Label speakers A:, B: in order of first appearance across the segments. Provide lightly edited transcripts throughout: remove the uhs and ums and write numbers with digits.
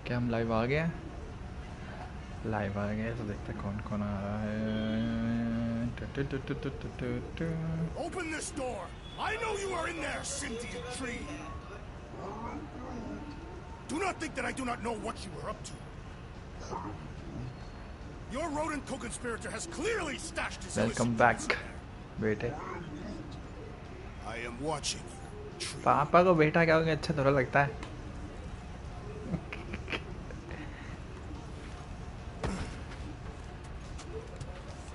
A: क्या हम लाइव आ गए हैं? लाइव आ गए तो देखते हैं कौन कौन आ रहा है।
B: Open this door. I know you are in there, sentient tree. Do not think that I do not know what you were up to. Your rodent co-conspirator has clearly stashed his
A: Welcome back, बेटे.
B: I am watching you, tree.
A: पापा को बेटा क्या होगा अच्छा थोड़ा लगता है.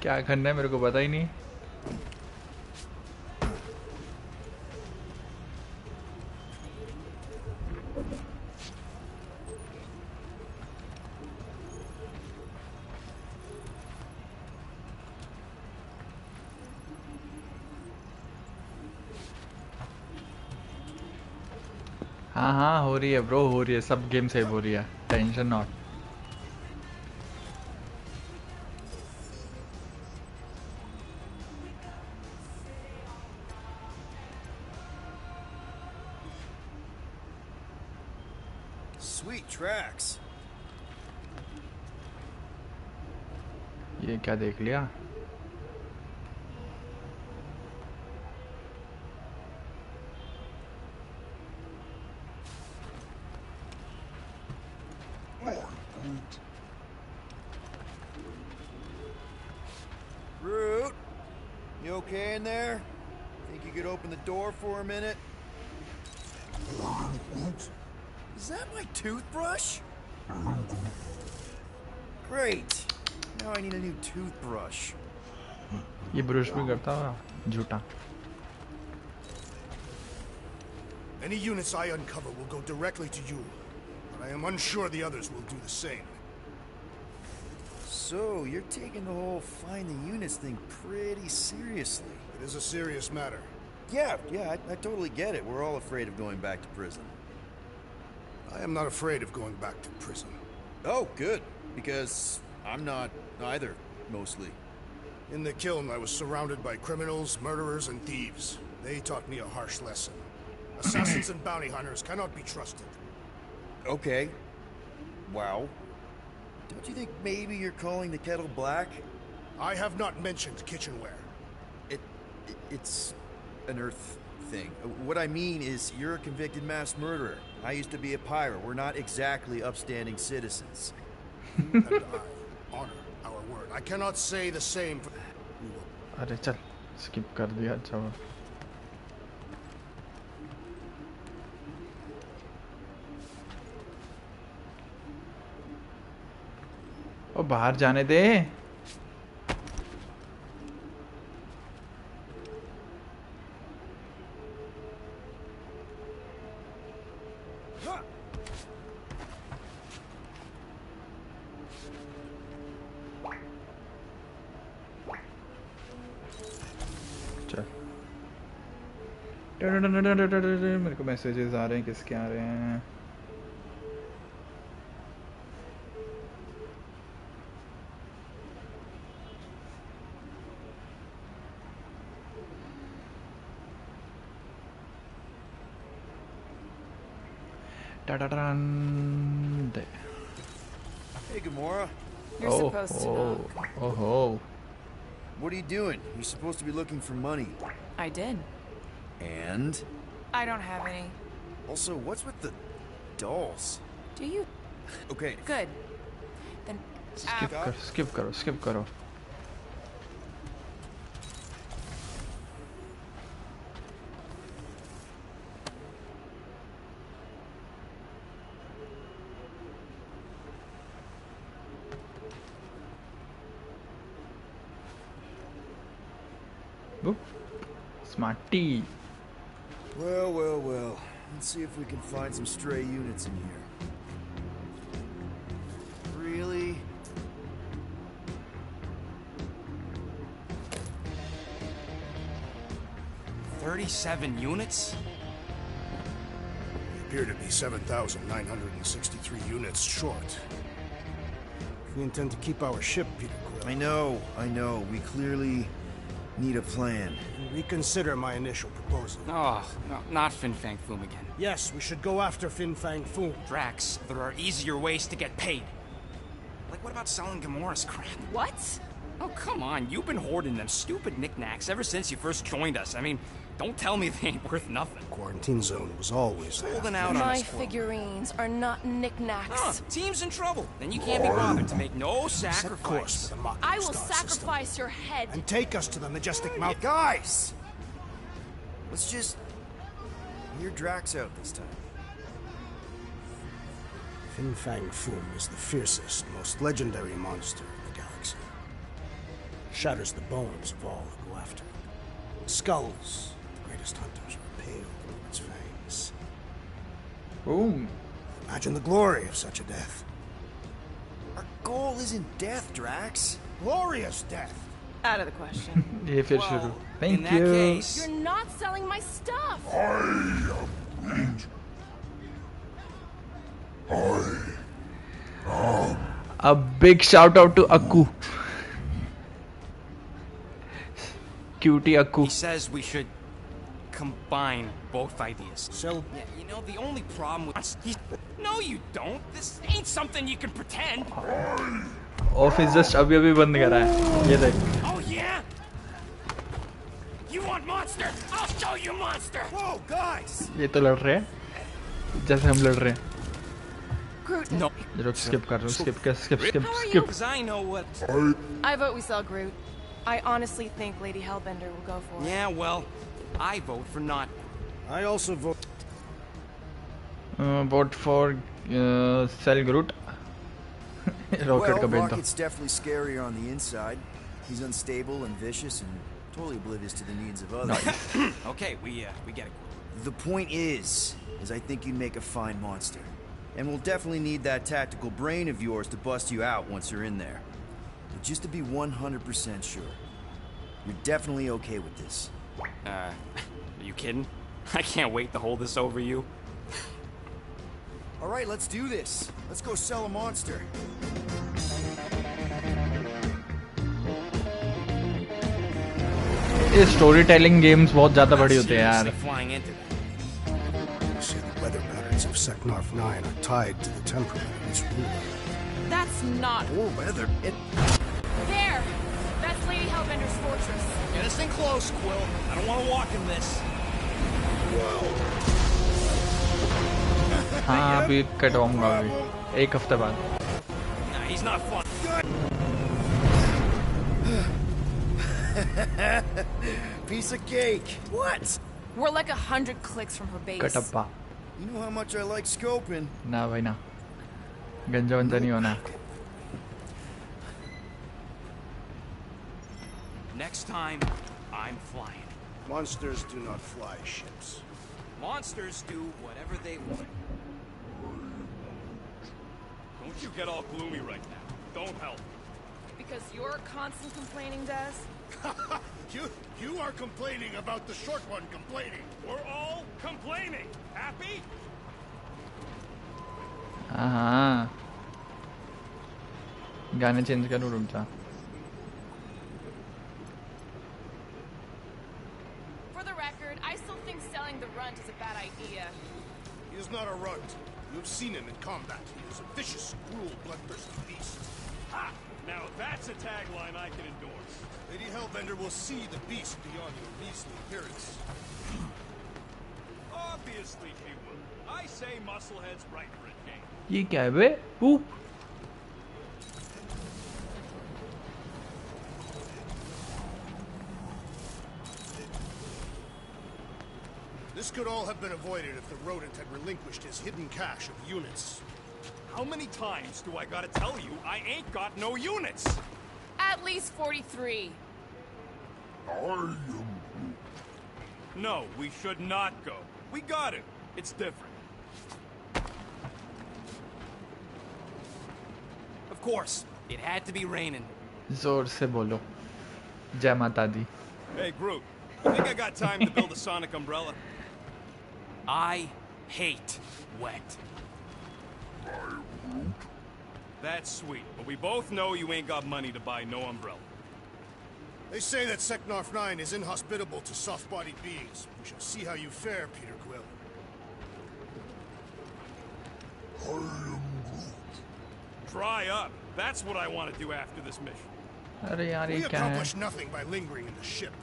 A: क्या करना है मेरे को पता ही नहीं. हाँ हाँ हो रही है ब्रो, हो रही है, सब गेम सेव हो रही है, टेंशन नॉट.
C: Sweet tracks.
A: ये क्या देख लिया?
C: Root, you okay in there? Think you could open the door for a minute? Is that my toothbrush? Great. Now I need a new toothbrush.
A: ये brush भी करता है झूठा.
B: Any units I uncover will go directly to you, but I am unsure the others will do the same.
C: So, you're taking the whole find the units thing pretty seriously.
B: It is a serious matter.
C: Yeah, I totally get it. We're all afraid of going back to prison.
B: I am not afraid of going back to prison.
C: Oh, good. Because I'm not either, mostly.
B: In the kiln, I was surrounded by criminals, murderers, and thieves. They taught me a harsh lesson. Assassins and bounty hunters cannot be trusted.
C: Okay. Wow. Don't you think maybe you're calling the kettle black?
B: I have not mentioned kitchenware.
C: It's an Earth thing. What I mean is, you're a convicted mass murderer. I used to be a pirate. We're not exactly upstanding citizens.
B: And I honor our word. I cannot say the same for...
A: अरे चल skip कर दिया. अच्छा हुआ. ओ बाहर जाने दे. मेरे को मैसेजेस आ रहे हैं, किसके आ रहे हैं?
C: Hey, Gamora.
D: You're supposed to know.
A: Oh.
C: What are you doing? You're supposed to be looking for money.
D: I did.
C: And?
D: I don't have any.
C: Also, what's with the dolls?
D: Do you?
C: Okay.
D: Good. Then.
A: Skip करो. Smarty.
C: Well. Let's see if we can find some stray units in here. Really?
E: $37 units?
B: We appear to be 7,963 units short. We intend to keep our ship, Peter Quill.
C: I know. We clearly need a plan.
B: Reconsider my initial proposal.
E: Oh, no, not Fin Fang Foom again.
B: Yes, we should go after Fin Fang Foom.
E: Drax, there are easier ways to get paid. Like, what about selling Gamora's crap?
D: What?
E: Oh, come on. You've been hoarding them stupid knickknacks ever since you first joined us. I mean, don't tell me they ain't worth nothing.
B: Quarantine zone was always there.
E: Holding out on
D: My
E: us.
D: figurines are not knickknacks.
E: Team's in trouble. Then you can't be bothered to make no
B: Set course
E: sacrifice.
B: for the Mocking
D: I will
B: Star system.
D: sacrifice your head.
B: And take us to the majestic mountain.
C: Guys! Let's just hear Drax out this time.
B: Fin Fang Foom is the fiercest, most legendary monster in the galaxy. Shatters the bones of all who go after it. Skulls, the greatest hunters, are pale from its fangs.
A: Boom.
B: Imagine the glory of such a death.
C: Our goal isn't death, Drax.
B: Glorious death!
D: Out of the question.
A: ये फिर शुरू.
E: in
A: Thank
E: that
A: you.
E: case,
D: You're not selling my stuff.
A: A big shout out to Akku. Cutie Akku.
E: he says we should combine both ideas.
B: So,
E: Yeah, you know, the only problem with us, no, you don't. This ain't something you can pretend.
A: Office just अभी बंद करा है. ये देख.
E: Oh, yeah? You want monster? I'll show you monster!
C: Whoa, guys!
A: ये तो लड़ रहे हैं जैसे हम लड़ रहे हैं.
D: Groot.
E: No.
A: ये लोग skip कर रहे हो. Skip.
D: How are you?
E: Because I know what...
D: I vote we sell Groot. I honestly think Lady Hellbender will go for it.
E: Yeah, well, I vote for not.
B: I also vote.
A: Vote for Cell Groot. Rocket का
C: Well,
A: बेटा.
C: Rocket's definitely scarier on the inside. He's unstable and vicious and totally oblivious to the needs of others.
E: Okay, we get it.
C: The point is I think you'd make a fine monster. And we'll definitely need that tactical brain of yours to bust you out once you're in there. But just to be 100% sure, you're definitely okay with this.
E: Are you kidding? I can't wait to hold this over you.
C: All right, let's do this. Let's go sell a monster.
A: ये story telling games बहुत ज्यादा बड़ी होते हैं यार.
E: Seriously flying into that.
B: Say the weather patterns of Seknarf 9 are tied to the temperament of its ruler.
D: That's not.
C: Or weather.
D: There! That's Lady Hellbender's fortress.
E: Get us in close, Quill. I don't want to walk in this.
A: हाँ अभी कटवाऊंगा अभी. एक हफ्ते बाद.
E: Nah, he's not fun.
C: Piece of cake. What?
D: We're like 100 clicks from her base.
A: Kattappa.
C: You know how much I like scoping.
A: ना भाई ना. गंजा वंजा नहीं होना.
E: Next time, I'm flying.
B: Monsters do not fly ships.
E: Monsters do whatever they want.
F: Don't you get all gloomy right now. Don't help.
D: Because you're constant complaining, Des?
B: You are complaining about the short one complaining.
F: We're all complaining. Happy?
A: हाँ. गाने change करूँ रुक जा.
D: For the record, I still think selling the runt is a bad idea.
B: He is not a runt. You have seen him in combat. He is a vicious, cruel, bloodthirsty beast.
F: Ha! Now that's a tagline I can endorse.
B: Lady Hellbender will see the beast beyond your measly appearance.
F: Obviously he will. I say Musclehead's right for a game.
A: ये क्या है बे? Oop.
B: This could all have been avoided if the rodent had relinquished his hidden cache of units.
F: How many times do I gotta tell you I ain't got no units?
D: At least 43.
F: No, we should not go. We got it. It's different.
E: Of course, it had to be raining.
A: जोर से बोलो. जय माता दी.
F: Hey, Groot. You think I got time to build a sonic umbrella?
E: I hate wet.
F: That's sweet, but we both know you ain't got money to buy no umbrella.
B: They say that Seknarf 9 is inhospitable to soft-bodied beings. We shall see how you fare, Peter Quill.
F: Dry up. That's what I want to do after this mission.
A: अरे यार ये
B: We
A: क्या है?
B: accomplish nothing by lingering in the ship.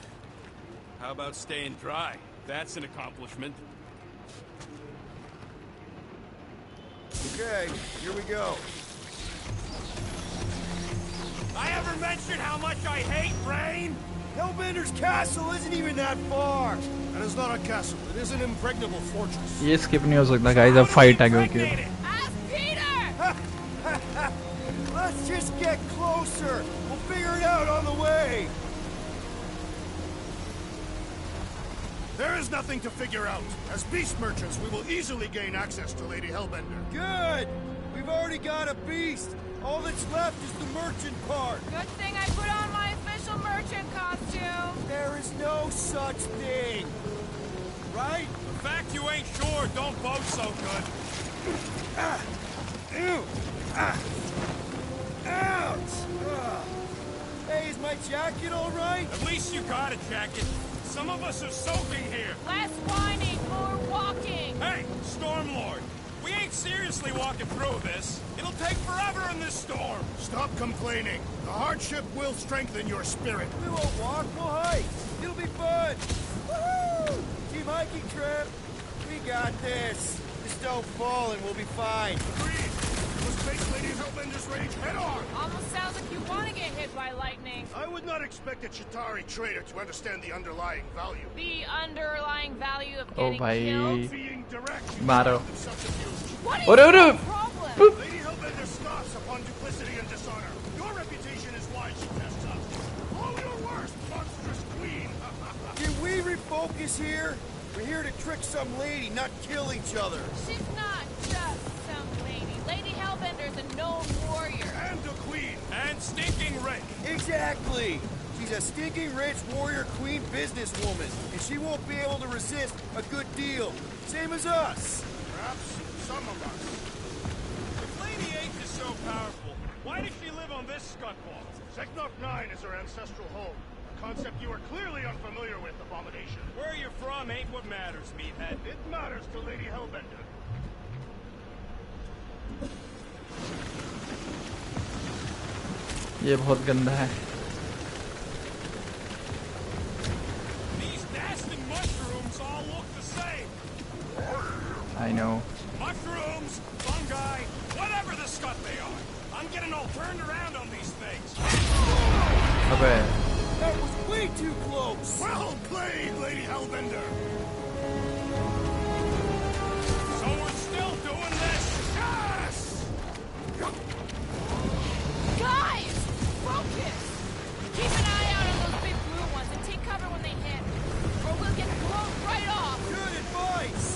F: How about staying dry? That's an accomplishment.
C: Okay, here we go.
F: I ever mentioned how much I hate rain?
C: Hellbender's castle isn't even that far.
B: That is not a castle. It is an impregnable fortress.
A: ये skip नहीं हो सकता guys, अब fight है क्योंकि
D: Ask Peter!
C: Let's just get closer. We'll figure it out on the way.
B: There is nothing to figure out. As beast merchants, we will easily gain access to Lady Hellbender.
C: Good. We've already got a beast. All that's left is the merchant part.
D: Good thing I put on my official merchant costume.
C: There is no such thing. Right?
F: The fact you ain't sure don't bode so good.
C: Ew. Ouch. Hey, is my jacket all right?
F: At least you got a jacket. Some of us are soaking here.
D: Less whining, more walking.
F: Hey, Stormlord. We ain't seriously walking through this. It'll take forever in this storm.
B: Stop complaining. The hardship will strengthen your spirit.
C: We won't walk, we'll hike. It'll be fun. Woohoo! Team hiking trip. We got this. Just don't fall and we'll be fine.
B: Agreed. We must face Lady Hellbender's rage head on.
D: Almost sounds like you want to get hit by lightning.
B: I would not expect a Chitauri trader to understand the underlying value.
D: The underlying value of
A: Oh
D: getting
A: भाई
D: killed.
B: Being direct,
A: मारो
B: and subterfuge.
D: What is
A: अरे अरे
D: your problem?
B: Lady Hellbender scoffs upon duplicity and dishonor. Your reputation is why she tests us. All your worst, monstrous queen.
C: Can we refocus here? We're here to trick some lady, not kill each other.
D: She's not just some lady. Lady Hellbender's a known warrior.
B: And a queen.
F: And stinking rich.
C: Exactly. She's a stinking rich warrior queen businesswoman, and she won't be able to resist a good deal. Same as us.
B: Perhaps some of us.
F: If Lady H is so powerful, why does she live on this scuttball?
B: Seknarf 9 is her ancestral home. A concept you are clearly unfamiliar with, Abomination.
F: Where you're from ain't what matters, meathead.
B: It matters to Lady Hellbender.
A: ये बहुत गंदा है
F: These nasty mushrooms all look the same.
A: I know
F: Mushrooms, fungi, whatever the scut they are. I'm getting all turned around on these things.
A: अबे
C: That was way too close.
B: Well played, Lady Hellbender.
F: So we're still doing this?
B: Yes!
D: Guys! Focus! Keep an eye out on those big blue ones and take cover when they hit. Or we'll get blown right off.
C: Good advice.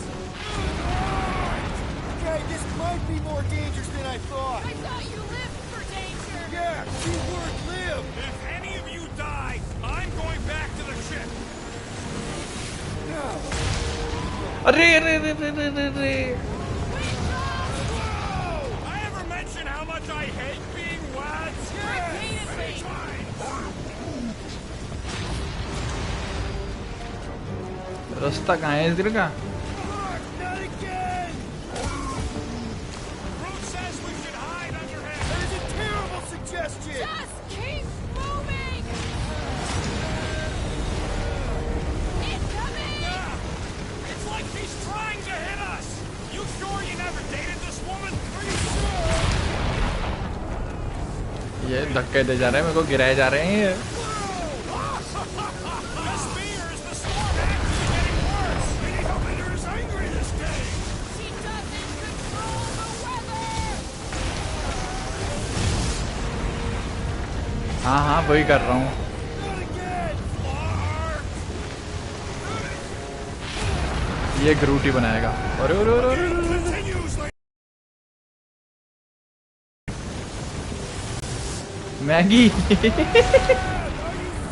C: Okay, this might be more dangerous than I thought.
D: I thought you lived for danger.
C: Yeah, keyword live.
F: If any of you die, I'm going back to the ship.
A: अरे अरे अरे अरे अरे अरे
F: I ever mention how much I hate being wet?
D: Repeatedly.
A: रास्ता कहाँ है इधर का
C: Not again.
F: Groot says we should hide under him.
C: That is a terrible suggestion.
D: Just keep moving! Incoming!
F: It's like she's trying to hit us. You sure you never dated this woman? Are you
A: ये धक्के दे जा रहे हैं मेरे को गिराए जा रहे हैं ये
F: This fear is the storm actually getting worse. Lady Hellbender is angry this day.
D: She doesn't control the weather!
A: हाँ हाँ वही कर रहा हूँ
C: Not again.
A: ये ग्रूट ही बनाएगा अरे अरे अरे अरे
B: Continues, Lady.
A: Maggi
C: Are you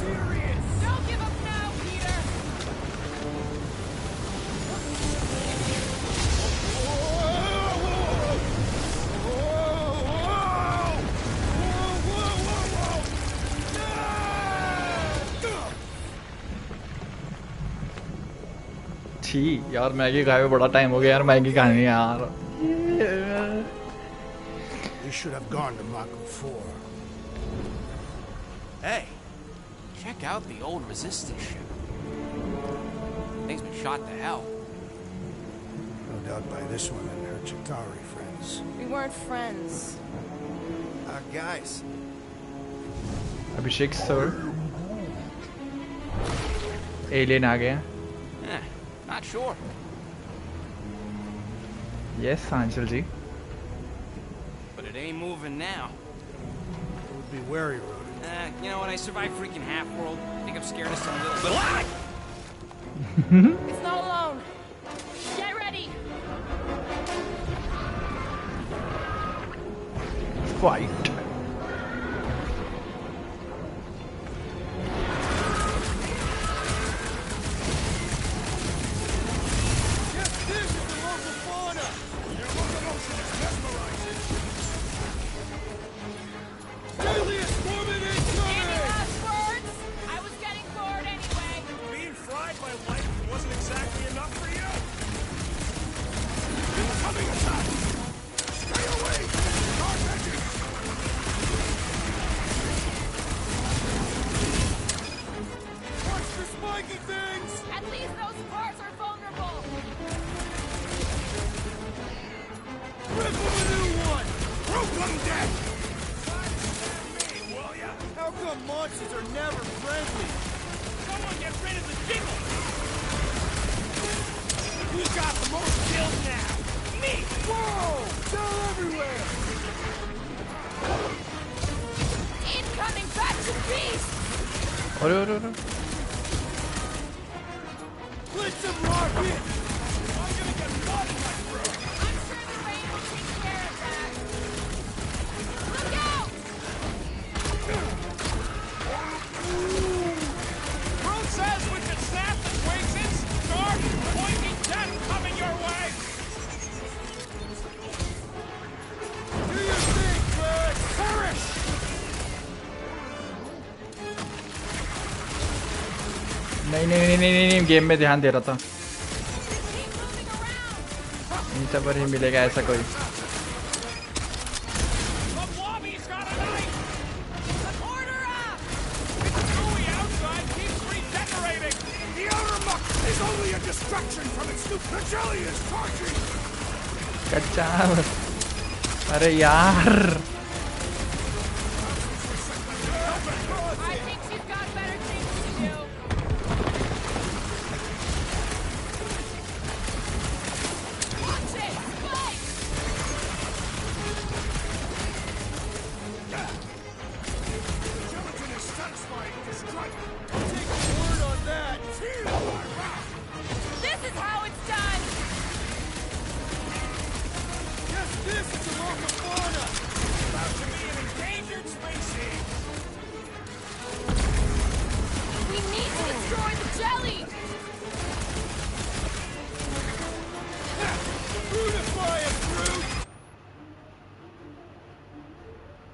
C: serious?
D: Don't give up now, Peter!
A: छी यार मैगी खाए हुए बड़ा टाइम हो गया यार मैगी खानी है यार
B: We should have gone to Mako 4.
F: Hey, check out the old resistance ship. Thing's been shot to hell.
B: No doubt by this one and her Chitauri friends.
D: We weren't friends.
C: Guys.
A: Abhishek sir alien आ गया
F: Not sure.
A: yes Anshul ji
F: But it ain't moving now.
B: It would be wary, Rodin.
F: You know what? I survived freaking Half-World. I think I'm scared of some little...
D: It's not alone. Get ready.
A: fight
D: Any last words? I was getting bored anyway.
F: Being fried by life wasn't exactly enough for you? Incoming attack! Stay away! Dark edges! Watch the spiky things!
D: At least those parts are vulnerable.
F: Rip them a new one! Rope them dead! Will ya? How come monsters are never friendly? Someone get rid of the jiggle! Who's got the most kills now? Me! Whoa! They're everywhere!
D: Incoming back to beast.
A: अरे अरे अरे
F: Blitz some rocket! I'm gonna get blood in my throat!
D: I'm sure the rain will take care of that. Look out!
F: Crew says we should snap the twigs, start pointing death coming your way! Do your thing, Fred! Perish!
A: नहीं नहीं नहीं नहीं नहीं game में ध्यान दे रहा था
D: Keep moving around.
A: नीचे पर ही मिलेगा ऐसा कोई
F: The lobby's got a knife!
D: Order up.
F: The gooey outside keeps regenerating! The outer muck is only a distraction from its new... The jelly is charging!
A: कच्चा अरे यार
D: I think she's got better things to do. Watch it! Spike!
F: Gelatin is satisfying to strike! Take a word on that! Feel my wrath!
D: This is how it's done.
F: Yes, this is the local fauna! About to be an endangered species!
D: We need to destroy the jelly.
F: Beautify it, brute!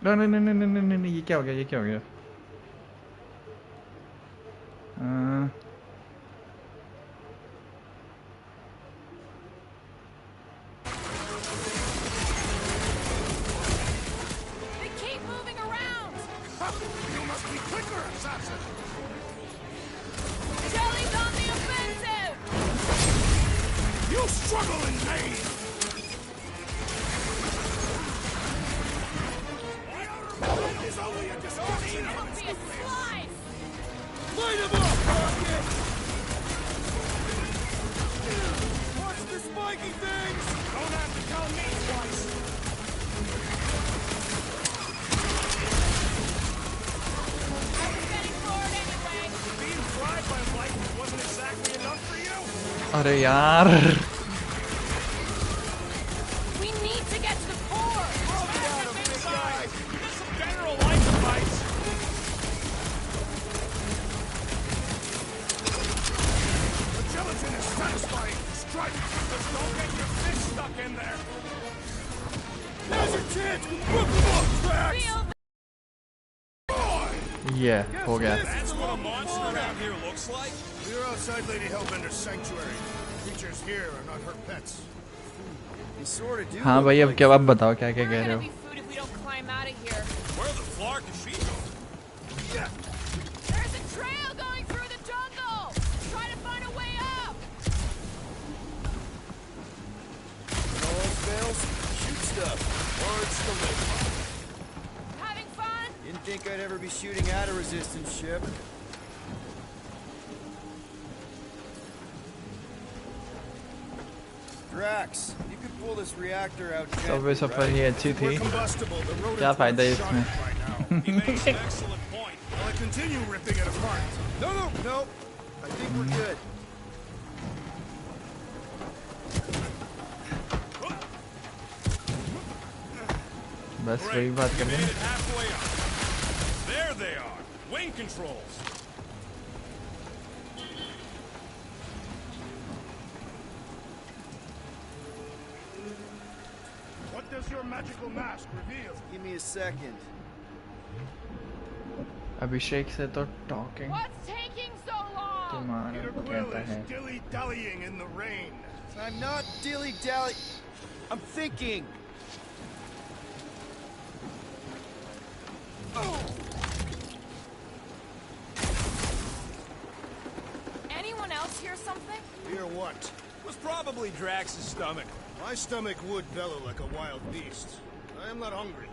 A: नहीं नहीं नहीं नहीं नहीं नहीं ये क्या हो गया ये क्या हो गया
D: They keep moving around.
F: You must be quicker, assassin!
D: Jelly's on the offensive.
F: You struggle in vain! The outer planet is only a distraction from
D: It'll
F: its
D: be a slice.
F: Light him up, Rocket! Watch the spiky things! Don't have to tell me twice!
D: I was getting bored anyway.
F: Being fried by life wasn't exactly enough for you?
A: अरे यार
D: We need to get to the core.
F: Smash it, big guy! Get some general life advice! The gelatin is satisfying! Strike! Just don't get your fish stuck in there! There's your chance to whip them off tracks!
D: Feel
A: ये हो गया
F: That's what a monster around here looks like? We were outside Lady Hellbender's sanctuary.
B: creatures here are not her pets.
C: You sort of do.
A: हाँ भाई अब क्या आप बताओ क्या क्या
D: We're
A: कह रहे
D: gonna
A: हो?
D: be food if we don't climb out of here.
F: Where the flark is she going?
D: There's a trail going through the jungle. Try to find a way up.
C: When all else fails, shoot stuff. Words to live by.
D: Having fun?
C: Didn't think I'd ever be shooting at a resistance ship. Drax, you could pull this reactor out
A: Subway
C: gently,
A: suffer
C: right?
A: ही अच्छी थी.
B: We're combustible. The rodents
A: क्या फायदा है
B: won't shut
A: इसमें?
B: it right now.
F: He makes an excellent point.
B: Will I continue ripping it apart?
C: No. I think we're good.
A: बस वही बात
F: We
A: कर रहे
F: made
A: हैं.
F: it halfway up. There they are. Wing controls.
B: What does your magical mask reveal?
C: Give me a second.
A: अभिषेक से तो talking
D: What's taking so long?
A: तुम्हारा
B: Peter Quill
A: कहता
B: is
A: है.
B: dilly-dallying in the rain.
C: I'm not dilly-dally. I'm thinking.
D: Anyone else hear something?
B: Hear what?
F: Was probably Drax's stomach.
B: My stomach would bellow like a wild beast. I am not hungry.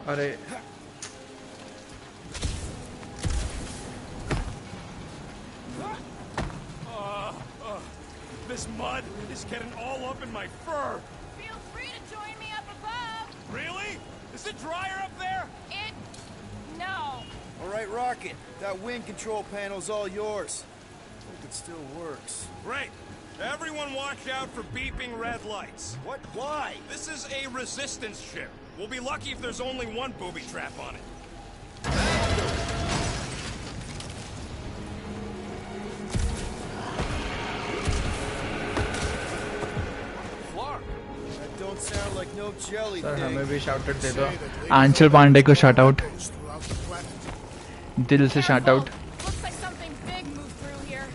A: अरे
F: This mud is getting all up in my fur.
D: Feel free to join me up above.
F: Really? Is it drier up there?
D: No.
C: All right, Rocket. That wind control panel's all yours. Hope it still works.
F: Great. Everyone watch out for beeping red lights.
C: What? Why?
F: This is a resistance ship. We'll be lucky if there's only one booby trap on it.
C: Flark. That don't sound like no jelly
A: sir
C: thing.
A: हमें भी shout out दे दो.
B: Say that lady
A: आंचल पांडे को shout out.
B: throughout the planet.
A: दिल से shout
D: Careful.
A: Out.
D: Looks like something big moved through here.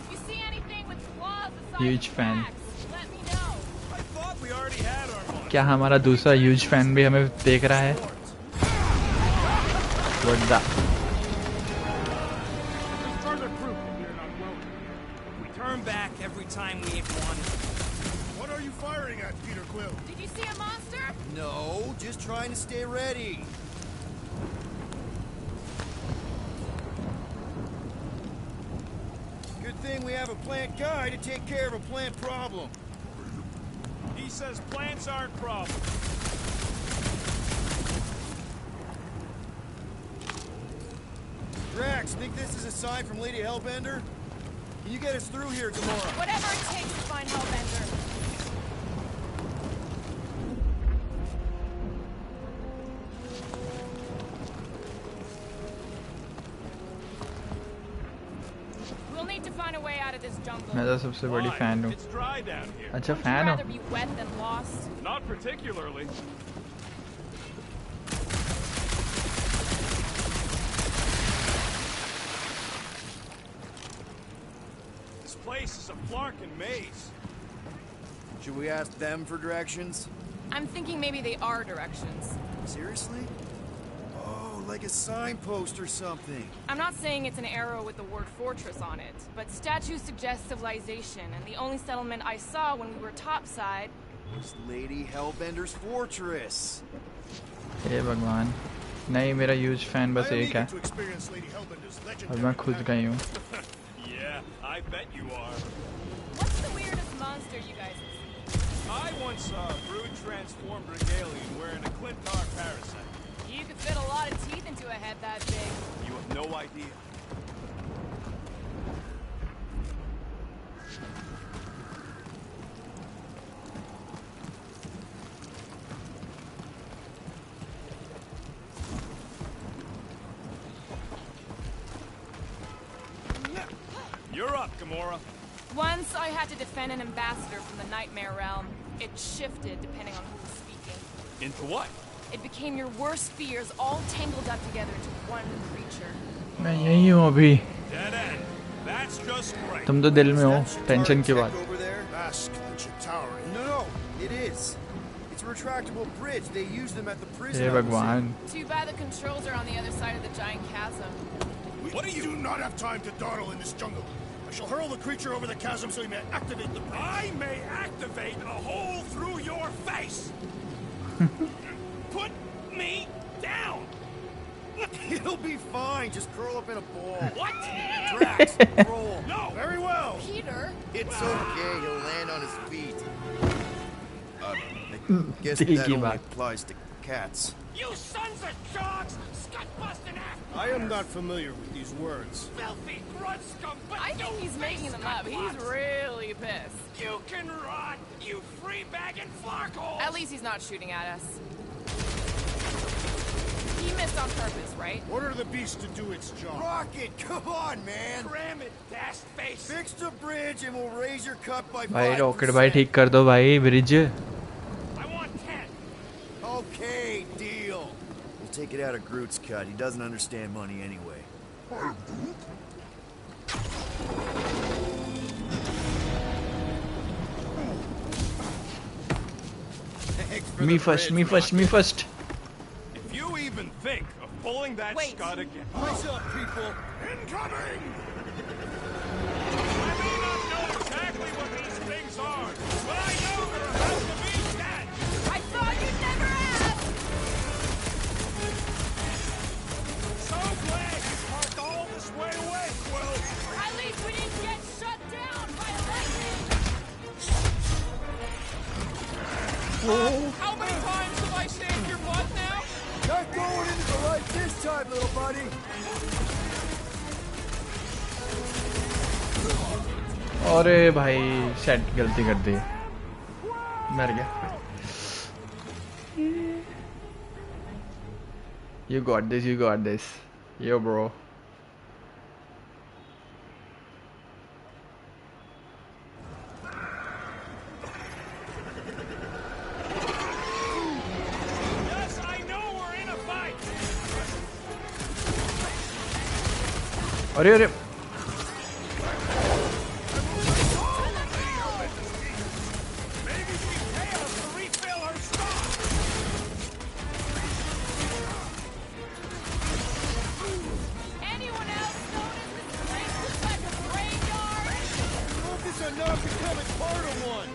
D: If you see anything with claws the size
A: Huge
D: of
A: fan.
D: Drax, let me know.
F: I thought we already had our money.
A: क्या हमारा दूसरा huge fan भी हमें देख रहा है? What the?
F: Further proof that we're not welcome. We turn back every time we ain't wanted.
B: What are you firing at, Peter Quill?
D: Did you see a monster?
C: No, just trying to stay ready. Good thing we have a plant guy to take care of a plant problem.
F: He says plants aren't problems.
C: Drax, think this is a sign from Lady Hellbender? Can you get us through here, Gamora?
D: Whatever it takes to find Hellbender. We'll need to find a way out of this jungle.
A: मैं तो सबसे बड़ी
F: Why?
A: Fan हूँ.
F: It's dry down here.
A: अच्छा
D: Would you
A: fan
D: rather
A: हो?
D: be wet than lost?
F: Not particularly. This place is a flarkin' maze.
C: Should we ask them for directions?
D: I'm thinking maybe they are directions.
C: Seriously? Oh, like a signpost or something.
D: I'm not saying it's an arrow with the word fortress on it, but statues suggest civilization, and the only settlement I saw when we were topside.
C: It's Lady Hellbender's fortress.
A: हे भगवान. नहीं मेरा huge fan
B: I
A: बस
B: am
A: एक
B: eager
A: है.
B: to experience Lady Hellbender's
A: और
B: legendary
A: मैं खुद
B: power.
A: गई हूँ.
F: Yeah, I bet you are.
D: What's the weirdest monster you guys have seen?
F: I once saw a brood transformed regalian wearing a Clintar parasite.
D: You could fit a lot of teeth into a head that big.
F: You have no idea. You're up, Gamora.
D: Once I had to defend an ambassador from the Nightmare Realm. It shifted depending on who was speaking.
F: Into what?
D: It became your worst fears all tangled up together into one creature.
A: मैं यही हूँ अभी.
F: Dead end. That's just great.
A: तुम तो दिल में हो.
C: Is that
A: tension की
C: Chitauri
A: बात.
C: tech over there?
B: Ask the Chitauri.
C: No, it is. It's a retractable bridge. They use them at the prison.
A: हे भगवान.
D: Too bad the controls are on the other side of the giant chasm.
F: What do you
B: do not have time to dawdle in this jungle. I shall hurl the creature over the chasm so he may activate the bridge.
F: I may activate a hole through your face. Put me down.
C: It'll be fine. Just curl up in a ball.
F: What?
C: Drax, roll.
F: No.
B: Very well.
D: Peter?
C: It's okay. He'll land on his feet. I guess
A: Tiki
C: that only
A: back.
C: applies to cats.
F: You sons of dogs! Scut-busting ass!
B: I am not familiar with these words.
F: Filthy grunt scum! But
D: I think he's making them up. He's really pissed.
F: You can run, you free-bagging flarkhole!
D: At least he's not shooting at us. He missed on purpose, right?
B: Order the beast to do its job.
C: Rocket, come on, man.
F: Cram it, dash face!
C: Fix the bridge and we'll raise your cut by 5%.
A: भाई rocket भाई ठीक कर दो भाई bridge.
F: I want 10.
C: Okay, deal. We'll take it out of Groot's cut. He doesn't understand money anyway.
A: Me first, me first, me first.
F: If you even think of pulling that scud again...
B: Rise up, people.
F: Incoming! I may not know exactly what these things are, but I know they're about to be dead!
D: I thought you'd never ask!
F: So glad you parked all this way away, Quill!
D: At least we didn't get shut down by lightning! How many times have I saved your butt now?
C: Not going into the light this time, little buddy.
A: अरे भाई set गलती कर दी. मर गया. You got this, you got this. Yo bro.
F: Yes, I know we're in a fight!
A: अरे अरे.
F: Maybe she fails to refill her stock!
D: Anyone else notice this place looks like a graveyard?
B: Focus on not becoming part of one.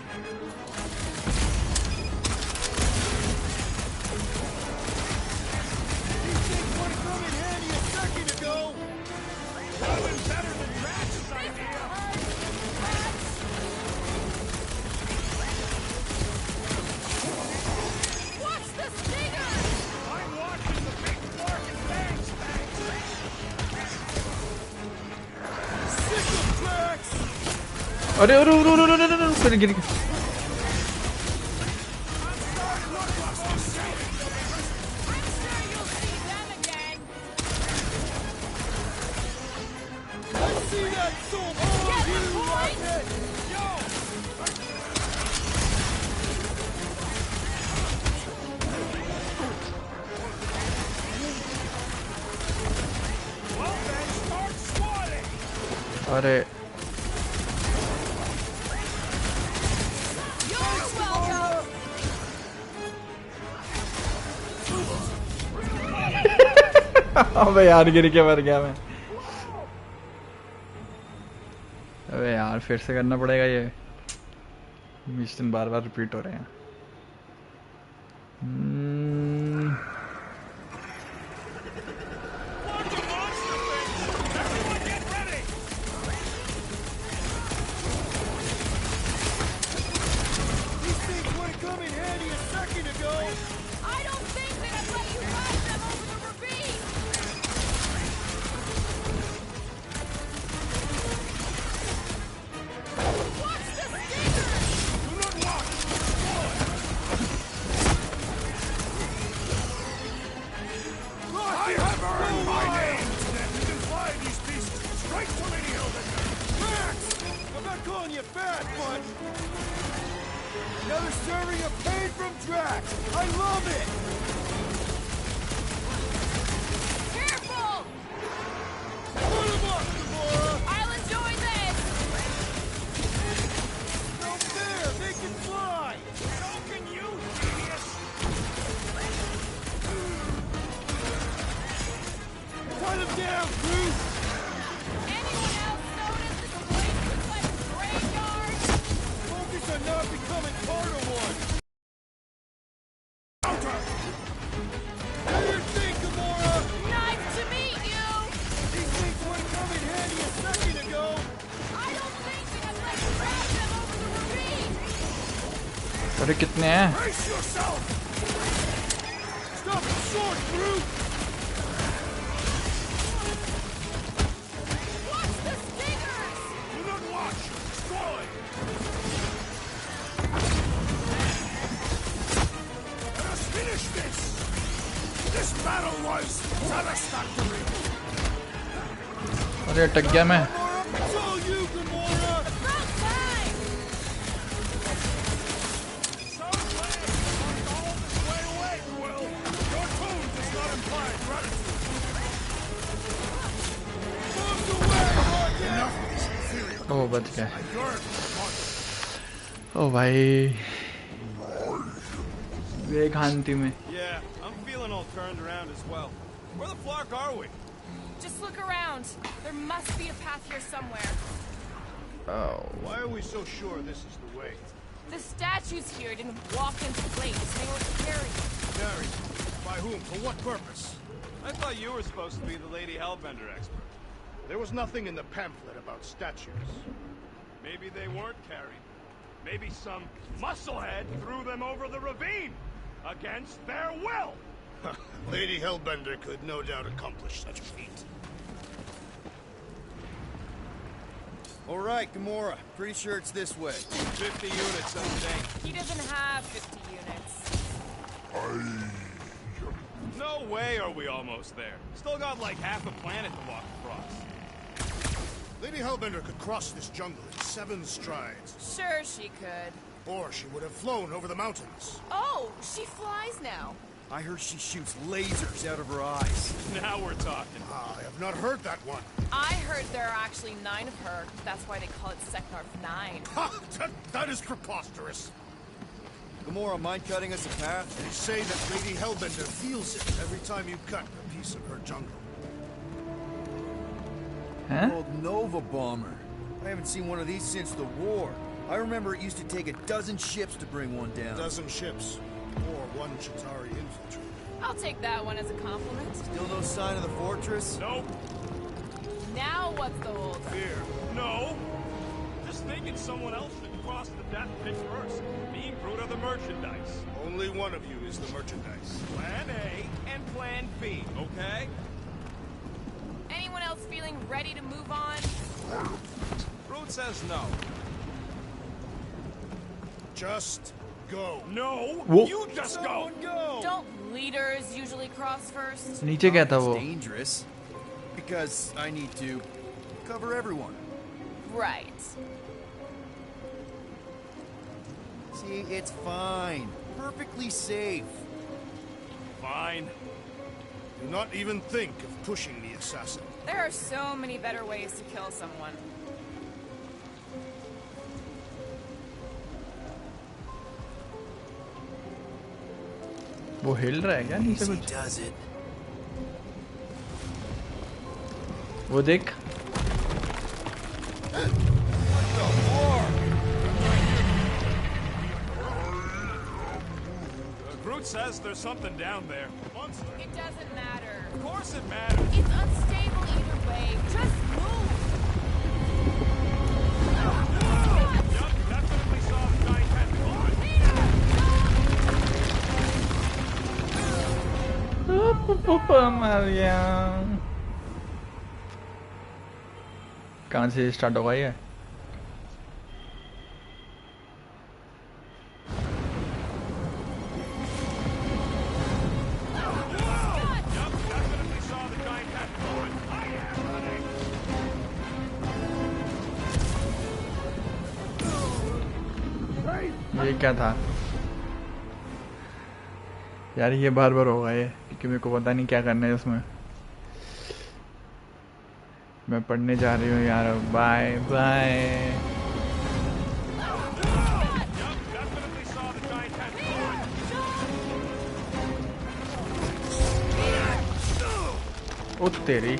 B: These things would have come in handy a second ago.
F: Would have been better than Drax's idea!
D: What's the stinger?
F: I'm watching the big Clark and Bangs thing!
B: Sick of Drax.
A: अरे अरे अरे अरे अरे अरे फिर गिर गया.
D: I'm sure you'll see them again.
B: I see that soul.
D: Get the
B: You
D: point?
B: rocket.
F: Well then, start swatting!
A: अरे
D: You're welcome.
A: अबे यार गिर के मर गया मैं. अबे यार फिर से करना पड़ेगा ये. मिशन बार बार रिपीट हो रहे हैं.
F: Launch a monster thing! Everyone get ready!
B: These things would have come in handy a second ago.
D: I don't think that I'd let you ride them over the ravine. What's the stinger?
F: Do not watch!
B: I
F: have earned my name! Then you can fly these pieces straight to Lady Hilda!
B: Max! I'm not calling you fat, but... Another serving of pain from Drax! I
F: love it!
D: Careful!
F: Put him up, Gamora!
D: I'll enjoy this!
F: No fair! They can fly! So can you, genius! Cut him down, Groot!
D: Anyone else notice this place looks like a graveyard?
F: Focus on not becoming part of one! Counter! What do you think, Gamora?
D: Nice to meet you!
F: These things wouldn't come in handy a second ago!
D: I don't think we have let you grab them over the ravine!
A: अरे कितने हैं?
F: Brace yourself! Stop the sword, Groot!
D: Watch the stingers!
F: Do not watch! Destroy! Let us finish this! This battle was satisfactory!
A: अरे अटक गया मैं.
F: It's all you, Gamora!
D: About time!
F: Some plan walked all this way away, Quill! Your tone does not imply gratitude! Move away, Rocket! Enough of this inferior!
A: ओ बच गया.
F: I yearn for one.
A: ओ भाई. वे खानती में.
G: Yeah, I'm feeling all turned around as well. Where the flark are we?
D: Just look around. There must be a path here somewhere.
A: Oh.
F: Why are we so sure this is the way?
D: The statues here didn't walk into place. They were carried.
F: Carried. By whom? For what purpose?
G: I thought you were supposed to be the Lady Hellbender expert.
F: There was nothing in the pamphlet about statues.
G: Maybe they weren't carried. Maybe some musclehead threw them over the ravine against their will.
F: Lady Hellbender could no doubt accomplish such a feat.
C: All right, Gamora. Pretty sure it's this way.
G: 50 units, I think.
D: He doesn't have 50 units.
G: No way are we almost there. Still got like half a planet to walk across.
F: Lady Hellbender could cross this jungle in 7 strides.
D: Sure she could.
F: Or she would have flown over the mountains.
D: Oh, she flies now.
C: I heard she shoots lasers out of her eyes.
G: Now we're talking.
F: I have not heard that one.
D: I heard there are actually 9 of her. That's why they call it Seknarf 9.
F: Ha! That is preposterous.
C: Gamora, mind cutting us a path?
F: They say that Lady Hellbender feels it every time you cut a piece of her jungle.
A: Huh?
C: Old Nova Bomber. I haven't seen one of these since the war. I remember it used to take a dozen ships to bring one down.
F: A dozen ships. Or 1 Chitauri infantry.
D: I'll take that one as a compliment.
C: Still no sign of the fortress?
G: Nope.
D: Now what's the hold?
F: Fear.
G: No. Just thinking someone else should cross the death pit first. Me and Groot are the merchandise.
F: Only one of you is the merchandise.
G: Plan A and Plan B, okay?
D: Anyone else feeling ready to move on?
G: Groot says no.
F: Just go.
G: No,
A: Whoa.
G: you just go.
F: Go!
D: Don't leaders usually cross first?
A: नीचे क्या था
C: It's
A: वो?
C: dangerous. Because I need to cover everyone.
D: Right.
C: See, it's fine. Perfectly safe.
G: Fine.
F: Do not even think of pushing the assassin.
D: There are so many better ways to kill someone.
A: वो हिल रहा है क्या नीचे
C: Easy
A: कुछ?
C: does it.
A: वो देख.
G: Groot says there's something down there. Monster.
D: It doesn't matter.
G: Of course it matters.
D: It's unstable either way. Just move.
G: Yup, definitely saw the giant tentacle.
A: मर गया. कहाँ से स्टार्ट होगा ये?
G: Yup, definitely saw the giant tentacle.
A: ये क्या था? यार ये बार बार होगा ये, क्योंकि मेरे को पता नहीं क्या करना है उसमें। मैं पढ़ने जा रही हूँ यार, बाय बाय। ओ तेरी,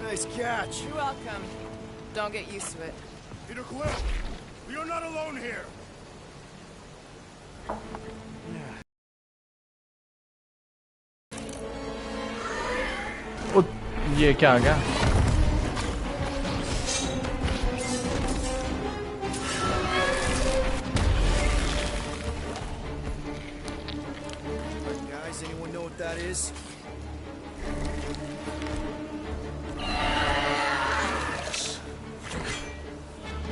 C: Nice catch.
D: You're welcome. Don't get used to it.
F: Peter Quill, you're not alone here.
A: ओ ये क्या आ गया?
C: Guys, anyone know what that is?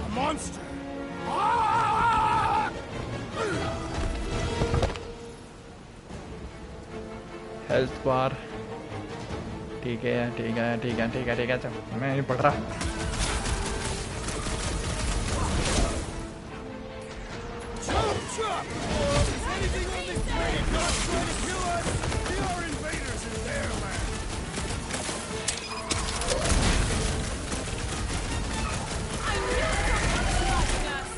F: A monster. Ah!
A: Health बार, ठीक है ठीक है ठीक है ठीक है ठीक है, चल मैं नहीं पढ़ रहा।
F: Chop, chop! Is anything on this planet not trying to kill us? We are invaders in their land.
D: I knew someone was watching us.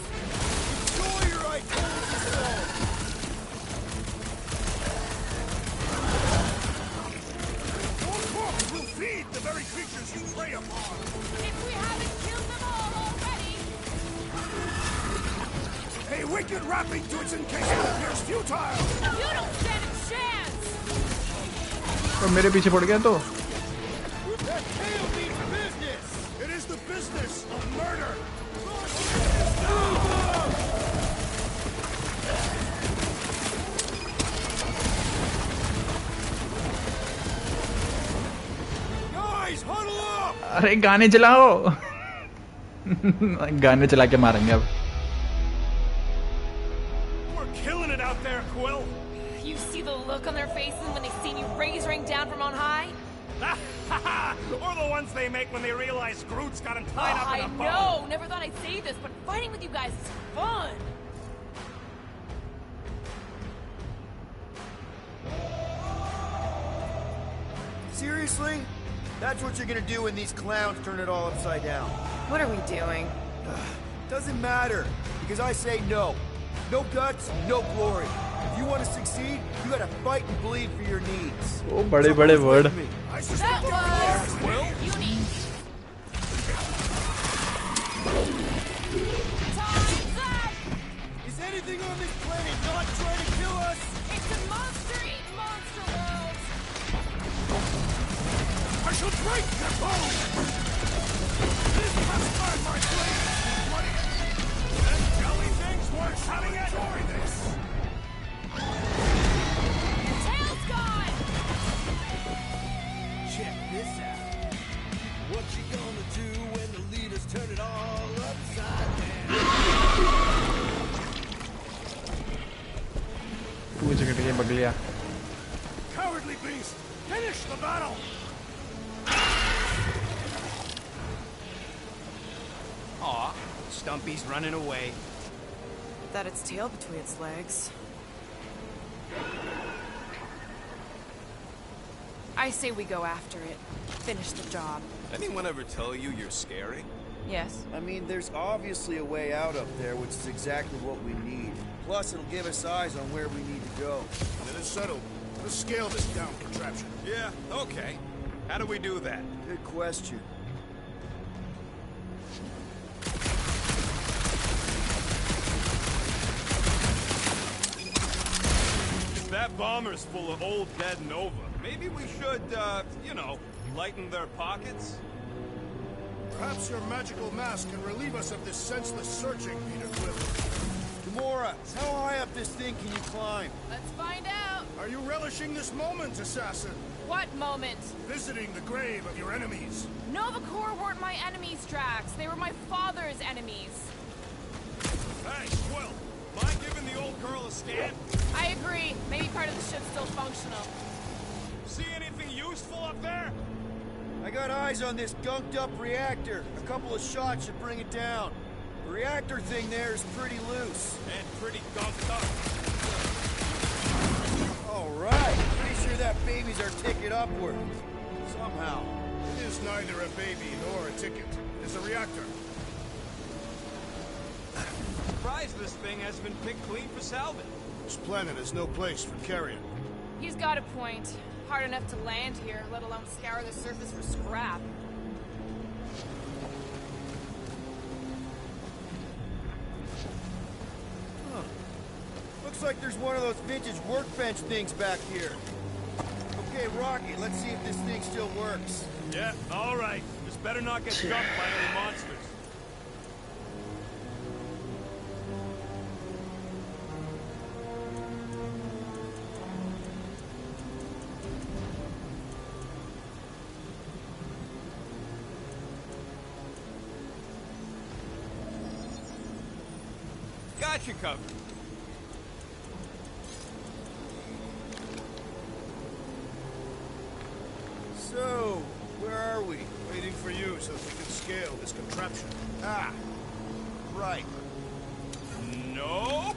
F: Enjoy your identity soul. Your corpse will feed the very creatures you prey upon.
D: If we haven't killed them all already.
F: A wicked wrapping to its encasement appears futile.
D: You don't stand a chance!
A: तो मेरे पीछे पड़ गया तो
F: That tail means business. It is the business of murder. Guys, huddle up.
A: अरे गाने चलाओ। गाने चला के मारेंगे अब।
G: We're killing it out there, Quill.
D: You see the look on their faces when they see you rain down from on high?
G: Or the ones they make when they realize Groot's got him tied up in
D: I
G: a bow.
D: know! Never thought I'd say this, but fighting with you guys is fun!
C: Seriously? That's what you're gonna do when these clowns turn it all upside down.
D: What are we doing?
C: Doesn't matter, because I say no. No guts, no glory. If you want to succeed, you gotta fight and bleed for your needs.
A: ओ बड़े बड़े
C: So
A: word.
C: with me.
F: I
D: That
F: suspect
D: was unique. Time's up!
F: Is anything on this planet not trying to kill us?
D: It's a monster-eating monster world!
F: I shall break their bones! This must burn my blade! Bloody! Them jelly things weren't having it! Enjoy this!
D: Tail's gone!
F: Check this out. What you gonna do when the leaders turn it all upside down?
A: पूछ cut के बगलिया।
F: Cowardly beast! Finish the battle!
E: Aw, Stumpy's running away.
D: That its tail between its legs. I say we go after it. Finish the job.
H: Anyone ever tell you you're scary?
D: Yes.
C: I mean, there's obviously a way out up there, which is exactly what we need. Plus, it'll give us eyes on where we need to go.
F: Then it's settled. Let's scale this down contraption.
H: Yeah, okay. How do we do that?
C: Good question.
G: If that bomber's full of old dead Nova, maybe we should, you know, lighten their pockets?
F: Perhaps your magical mask can relieve us of this senseless searching, Peter Quill.
C: Gamora, how high up this thing can you climb?
D: Let's find out.
F: Are you relishing this moment, assassin?
D: What moment?
F: Visiting the grave of your enemies.
D: Nova Corps weren't my enemies, Drax. They were my father's enemies.
G: Hey, Quill, mind giving the old girl a scan?
D: I agree. Maybe part of the ship's still functional.
G: See anything useful up there?
C: I got eyes on this gunked up reactor. A couple of shots should bring it down. The reactor thing there is pretty loose.
H: And pretty gunked up.
C: All right. Pretty sure that baby's our ticket upward. Somehow.
F: It is neither a baby nor a ticket. It is a reactor.
H: Surprised this thing hasn't been picked clean for salvage.
F: This planet has no place for carrion.
D: He's got a point. Hard enough to land here, let alone scour the surface for scrap.
C: Huh. Looks like there's one of those vintage workbench things back here. Okay, Rocky, let's see if this thing still works.
G: Yeah, all right. This better not get jumped by any monsters.
H: Got you covered.
C: So, where are we?
F: Waiting for you so that we can scale this contraption.
C: Ah, right.
H: No.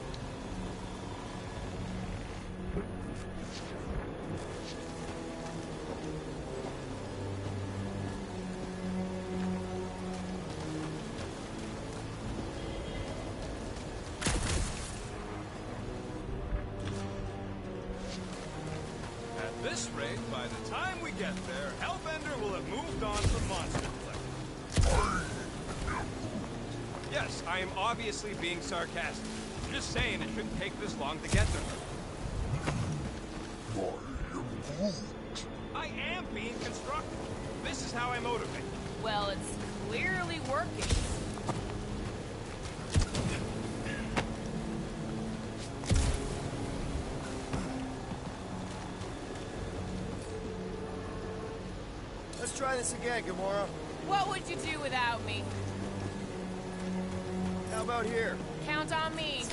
G: At this rate, by the time we get there, Hellbender will have moved on from Monster Collector.
H: Yes, I am obviously being sarcastic. I'm just saying it shouldn't take this long to get there.
G: I am being constructive. This is how I motivate.
D: Well, it's clearly working.
C: Let's try this again, Gamora.
D: What would you do without me?
C: How about here?
D: Count on me.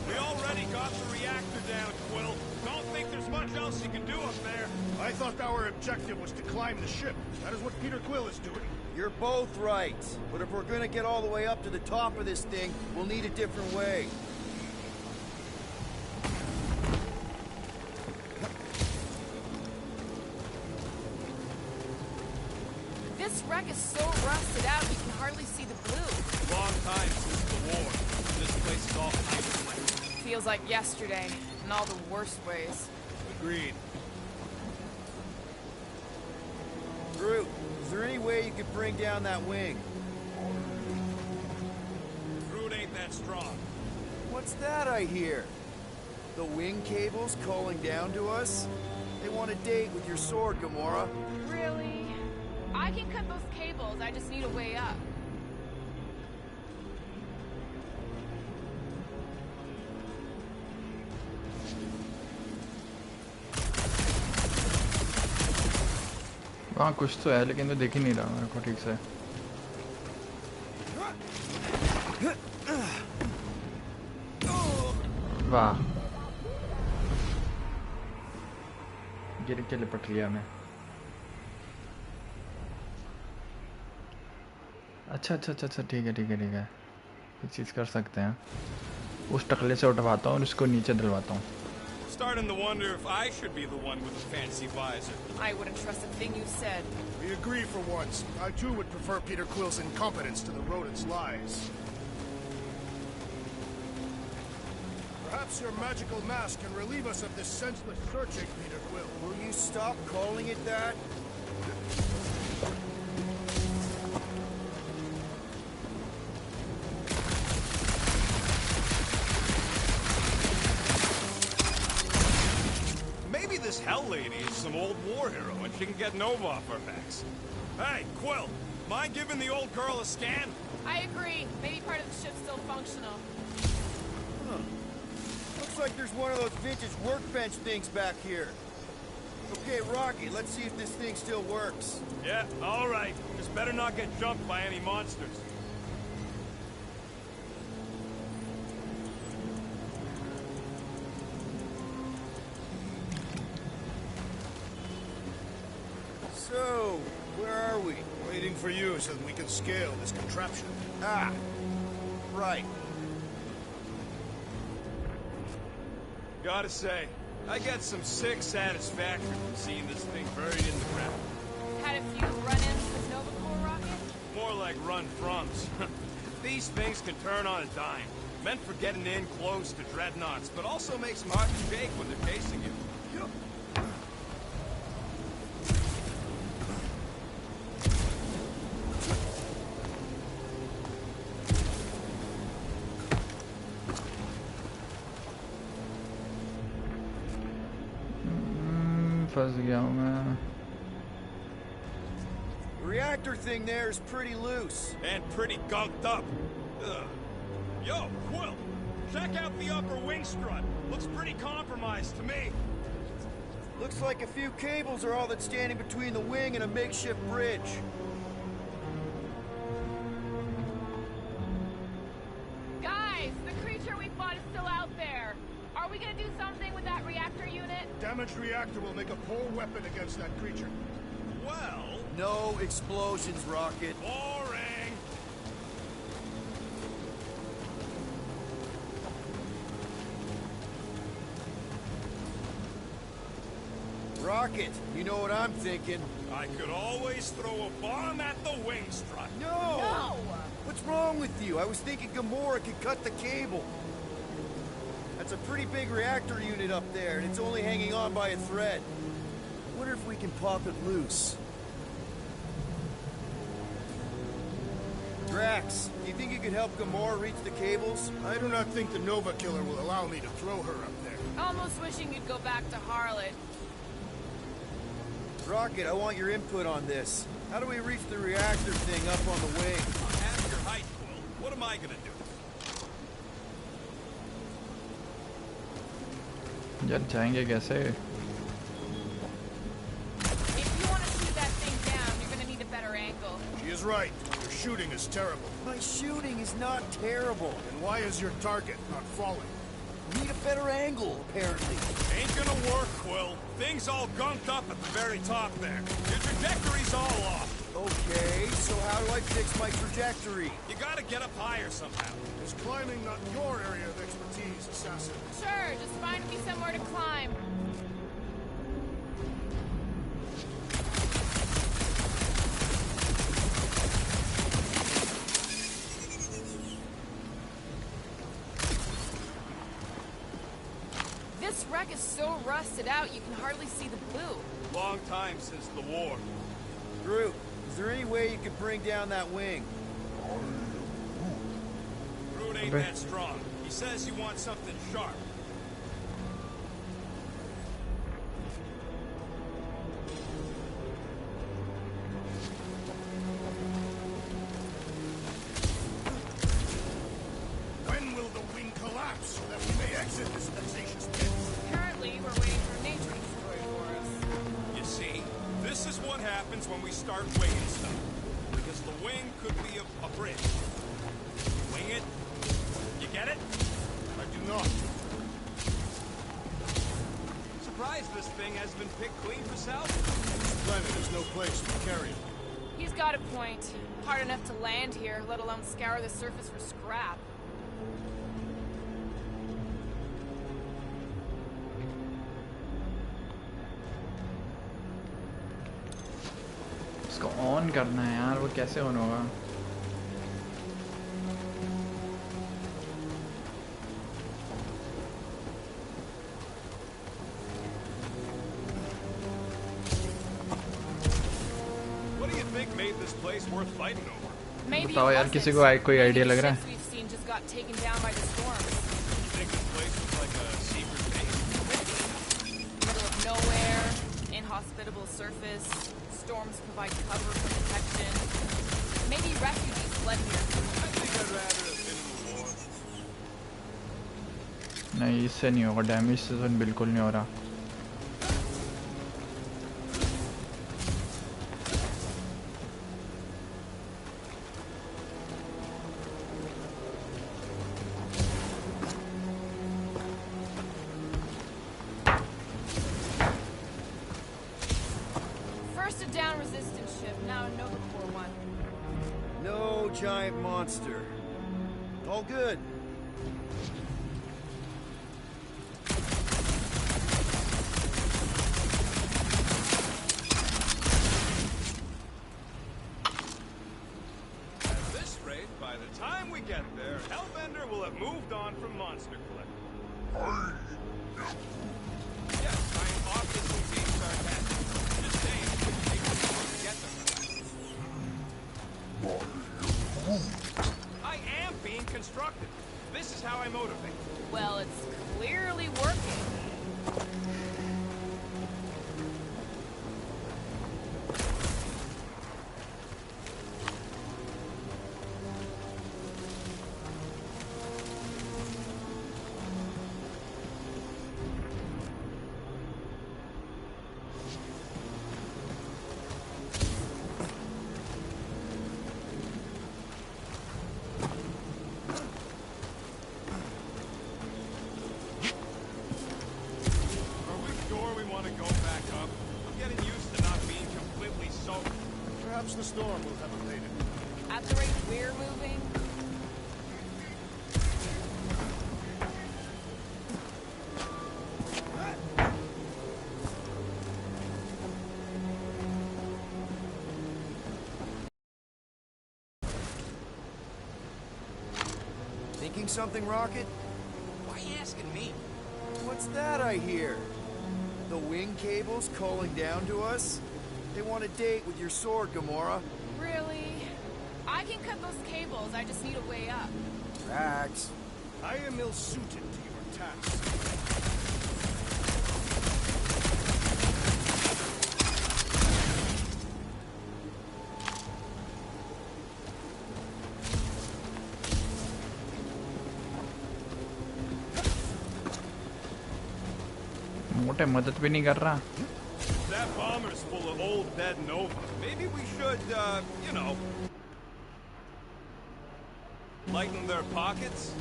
G: We already got the reactor down, Quill. Don't think there's much else you can do up there.
F: I thought our objective was to climb the ship. That is what Peter Quill is doing.
C: You're both right. But if we're gonna get all the way up to the top of this thing, we'll need a different way.
D: This wreck is so rusted out you can hardly see the blue.
H: Long time since the war. This place is all kinds of like.
D: Feels like yesterday, in all the worst ways.
F: Agreed.
C: Groot, is there any way you could bring down that wing?
G: Groot ain't that strong.
C: What's that I hear? The wing cables calling down to us? They want a date with your sword, Gamora.
D: Really? I can cut those cables, I just need a way up.
A: वहाँ कुछ तो है लेकिन तो दिख ही नहीं रहा मेरे को ठीक से। वाह, गिर के लिपट लिया मैं। अच्छा अच्छा अच्छा अच्छा, ठीक है ठीक है ठीक है, एक चीज़ कर सकते हैं। उस टकले से उठवाता हूँ और उसको नीचे डलवाता हूँ।
H: Starting to wonder if I should be the one with the fancy visor.
D: I wouldn't trust a thing you said.
F: We agree for once. I too would prefer Peter Quill's incompetence to the rodent's lies. Perhaps your magical mask can relieve us of this senseless searching, Peter Quill.
C: Will you stop calling it that?
H: Maybe this Hell Lady is some old war hero and she can get Nova off our backs.
G: Hey, Quill, mind giving the old girl a scan?
D: I agree. Maybe part of the ship's still functional.
C: Huh. Looks like there's one of those vintage workbench things back here. Okay, Rocky, let's see if this thing still works.
G: Yeah, all right. Just better not get jumped by any monsters.
C: So, where are we?
B: for you so that we can scale this contraption.
C: Ah, right.
G: Gotta say, I get some sick satisfaction from seeing this thing buried in the ground.
D: Had a few run-ins with Nova Corps rocket?
G: More like run-froms. These things can turn on a dime. Meant for getting in close to dreadnoughts, but also makes them hard to shake when they're chasing you.
A: फंस गया हूँ मैं.
C: The reactor thing there is pretty loose.
G: And pretty gunked up. Ugh. Yo, Quill! Check out the upper wing strut. Looks pretty compromised to me.
C: Looks like a few cables are all that's standing between the wing and a makeshift bridge.
D: Guys, the creature we fought is still out there. Are we gonna do something with that reactor unit?
B: Damaged reactor will make a poor weapon against that creature.
G: Well...
C: No explosions, Rocket.
G: Boring!
C: Rocket, you know what I'm thinking.
G: I could always throw a bomb at the wing strut.
C: No!
D: No!
C: What's wrong with you? I was thinking Gamora could cut the cable. That's a pretty big reactor unit up there, and it's only hanging on by a thread. I wonder if we can pop it loose. Drax, do you think you could help Gamora reach the cables?
B: I do not think the Nova Killer will allow me to throw her up there.
D: Almost wishing you'd go back to Harlot.
C: Rocket, I want your input on this. How do we reach the reactor thing up on the wing?
G: I'm half your height, Quill. What am I gonna do?
A: यार जाएंगे कैसे?
D: If you want to shoot that thing down, you're gonna need a better angle.
B: She is right. Your shooting is terrible.
C: My shooting is not terrible.
B: And why is your target not falling?
C: Need a better angle, apparently.
G: Ain't gonna work, Quill. Thing's all gunked up at the very top there. Your trajectory's all off.
C: Okay, so how do I fix my trajectory?
G: You gotta get up higher somehow.
B: Is climbing not your area of expertise, assassin?
D: Sure, just find me somewhere to climb. This wreck is so rusted out you can hardly see the blue.
G: Long time since the war.
C: Groot, is there any way you could bring down that wing?
G: Groot ain't that strong. He says you want something sharp.
B: When will the wing collapse so that we may exit this vexatious pit?
D: Currently, we're waiting for nature to destroy it for us.
G: You see, this is what happens when we start winging stuff. Because the wing could be a bridge. Wing it. You get it?
B: I do not.
G: Surprised this thing has been picked clean for salvage.
B: This planet is no place for carrion.
D: He's got a point. Hard enough to land here, let alone scour the surface for scrap.
A: इसको on करना है यार, वो कैसे on होगा?
G: What do you think made this place worth fighting over?
D: Maybe
A: बताओ
D: it
A: यार,
D: wasn't.
A: किसी को कोई
D: Maybe
A: आइडिया
D: the
A: लग रहा
D: ships
A: है?
D: we've seen just got taken down by the storms.
G: You think this place was like a secret base?
D: Middle of nowhere, inhospitable surface, storms provide cover for protection. Maybe refugees fled here.
G: I think I'd rather have been in the war.
A: नहीं, इससे नहीं होगा, damage से तो बिल्कुल नहीं हो रहा.
D: First a down resistance ship, now a Nova Corps one.
C: giant monster. All good.
G: At this rate, by the time we get there, Hellbender will have moved on from Monster Collector. Yes, I'm obviously being sarcastic. Just saying it shouldn't take too long to get there. I am being constructive. This is how I motivate.
D: Well, it's clearly working.
B: Perhaps the storm will have abated.
D: At the rate we're moving,
C: Thinking something, Rocket?
E: Why are you asking me?
C: What's that I hear? The wing cables calling down to us? They want a date with your sword, Gamora.
D: really? I can cut those cables, I just need a way up.
C: Drax.
B: I am ill-suited to your task.
A: मोटे मदद भी नहीं कर रहा.
G: That bomber's full of old dead Nova. Maybe we should, you know, lighten their pockets?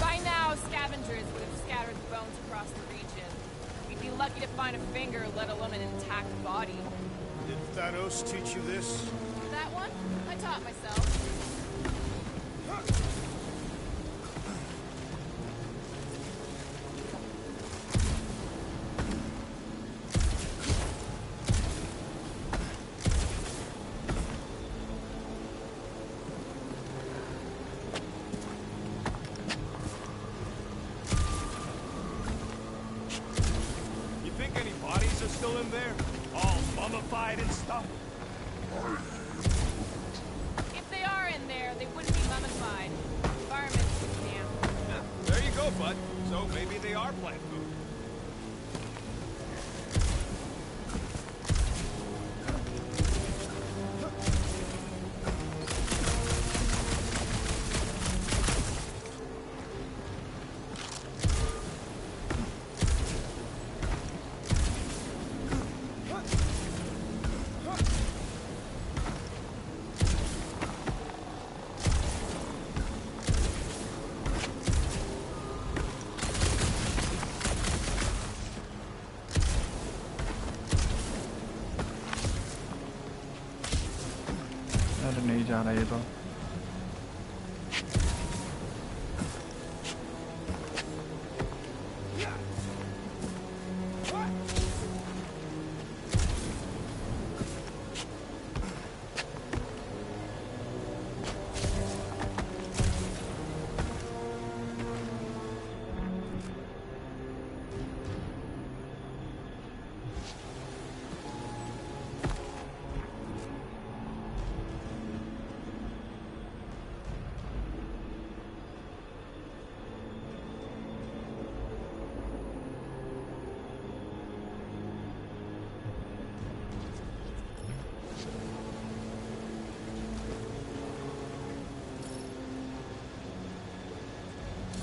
D: By now, scavengers would have scattered the bones across the region. We'd be lucky to find a finger, let alone an intact body.
B: Did Thanos teach you this?
D: That one? I taught myself.
G: You think any bodies are still in there? All mummified and stuff?
D: If they are in there, they wouldn't be mummified. Environment's too damp.
G: Yeah, there you go, bud. So maybe they are plant food.
A: अरे नहीं जा रहा ये तो.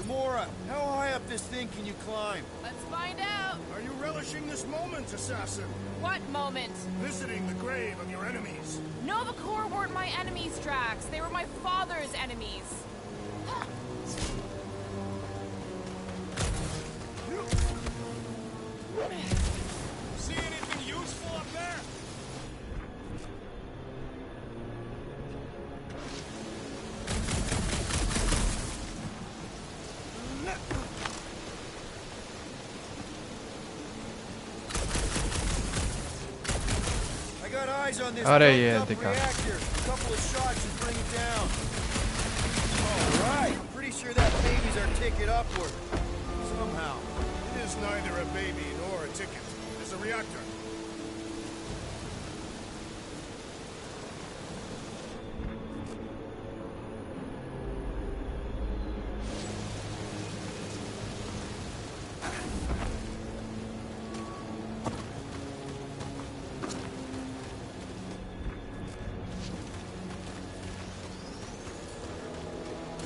C: Gamora, how high up this thing can you climb?
D: Let's find out.
B: Are you relishing this moment, assassin?
D: What moment?
B: Visiting the grave of your enemies.
D: Nova Corps weren't my enemies, Drax. They were my father's enemies.
G: See anything useful up there?
C: eyes on this
A: अरे
C: built
A: ये
C: up
A: दिखा।
C: reactor. A couple of shots should bring it down. All right. Pretty sure that baby's our ticket upward. Somehow.
F: It is neither a baby nor a ticket. It is a reactor.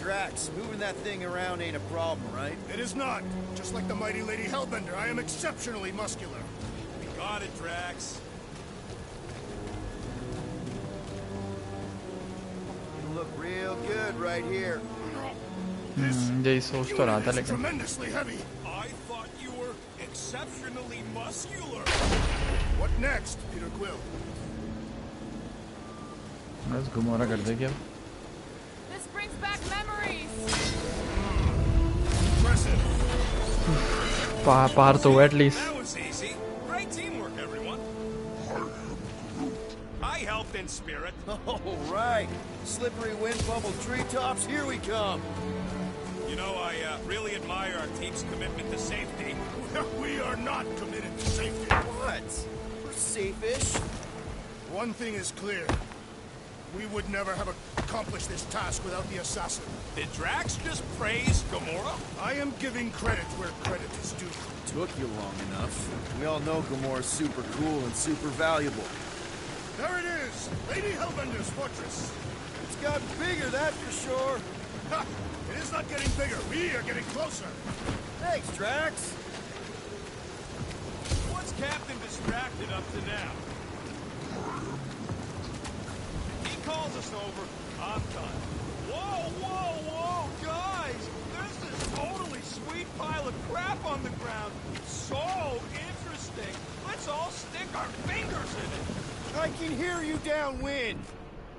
C: Drax, moving that thing around ain't a problem, right?
F: It is not. Just like the mighty Lady Hellbender, I am exceptionally muscular.
G: Got it, Drax.
C: You look real good right here.
A: यही सोच तो रहा था
F: Unit is
A: लेकिन
F: tremendously heavy.
G: I thought you were exceptionally muscular.
F: What next, Peter Quill?
A: बस घुमौरा कर देगी अब।
D: This brings back memories.
F: Impressive.
A: पार तो at least।
G: That was easy. Great teamwork, everyone. I helped in spirit.
C: All right. Slippery wind bubble treetops, here we come.
G: You know, I really admire our team's commitment to safety.
F: We are not committed to safety.
C: What? We're safe-ish.
F: One thing is clear. We would never have accomplished this task without the assassin.
G: Did Drax just praise Gamora?
F: I am giving credit where credit is due.
C: Took you long enough. We all know Gamora's super cool and super valuable.
F: There it is! Lady Hellbender's fortress.
C: It's gotten bigger, that's for sure.
F: Ha! It is not getting bigger. We are getting closer.
C: Thanks, Drax.
G: What's Captain distracted up to now? He calls us over. I'm done. Whoa, whoa, whoa, guys! There's this totally sweet pile of crap on the ground. So interesting. Let's all stick our fingers in it.
C: I can hear you downwind.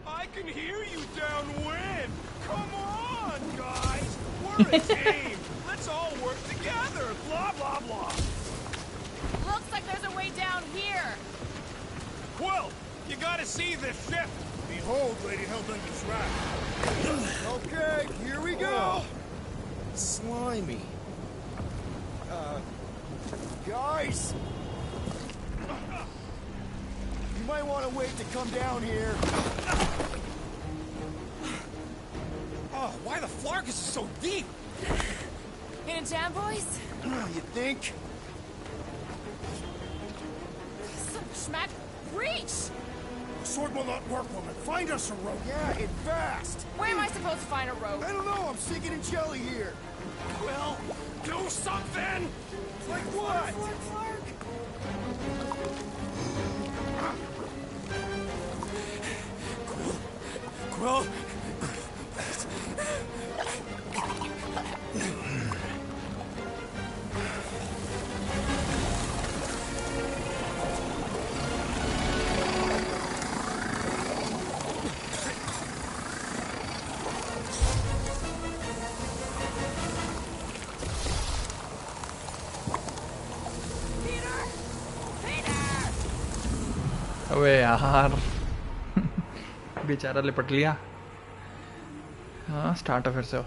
G: I can hear you downwind. Come on, guys. We're a team. Let's all work together. Blah, blah, blah.
D: Looks like there's a way down here.
G: Quill, you gotta see this ship.
F: Behold Lady Hellbender's wrath.
C: Okay, here we go. Slimy. Guys. You might want to wait to come down here.
E: Oh, why the Flarkus is so deep?
D: Hidden jam, boys?
C: You think?
D: Some schmack. Reach!
F: The sword will not work, woman. Find us a rope.
C: Yeah, and fast.
D: Where am I supposed to find a rope?
C: I don't know, I'm sinking in jelly here.
G: Quill, do something.
C: Like what?
E: Quill?
D: Peter! Peter!
A: अबे यार बेचारा लिपट लिया। हाँ start फिर से हो।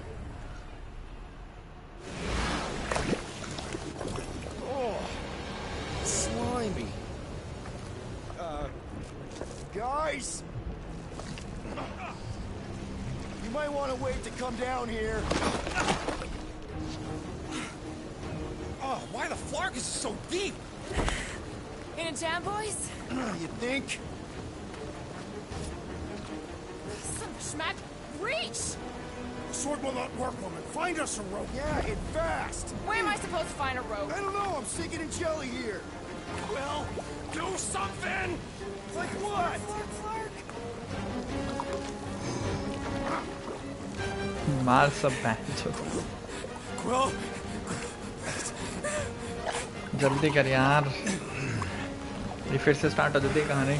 C: Slimy. Guys? You might want to wait to come down here.
E: Oh, why the Flarkus is so deep?
D: Hidden jam, boys?
C: You think?
D: Some schmack. Reach!
F: The sword will not work, woman. Find us a rope.
C: Yeah, and fast.
D: Where am I supposed to find a rope?
C: I don't know, I'm sinking in jelly here.
G: Quill, do something.
C: Like what?
A: मार सब बैंचो।
E: Quill?
A: जल्दी कर यार। ये फिर से start हो जाती है कहानी।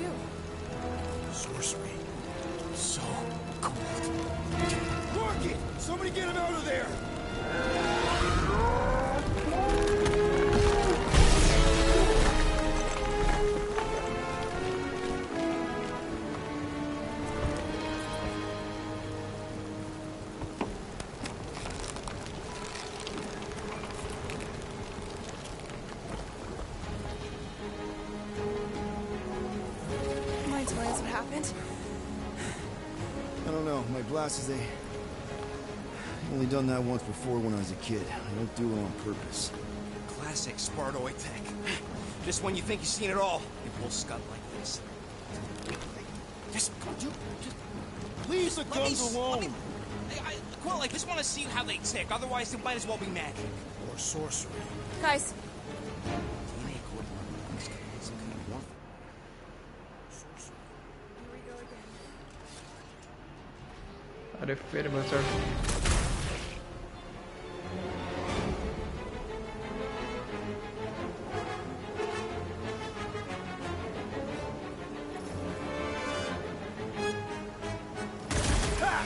D: do?
B: Sorcery. So cold.
F: Rocket! Somebody get him out of there!
D: Mind telling us what happened?
C: I don't know. My glasses, I've only done that once before when I was a kid. I don't do it on purpose.
E: Classic Spartoid tech. Just when you think you've seen it all, it will scud like this. Just
F: Leave the guns alone!
E: Quill, I just want to see how they tick. Otherwise, it might as well be magic.
B: Or sorcery.
D: Guys,
E: DNA code. Some kind of warfare.
D: here we go again.
A: अरे फिर बसर
F: Ha!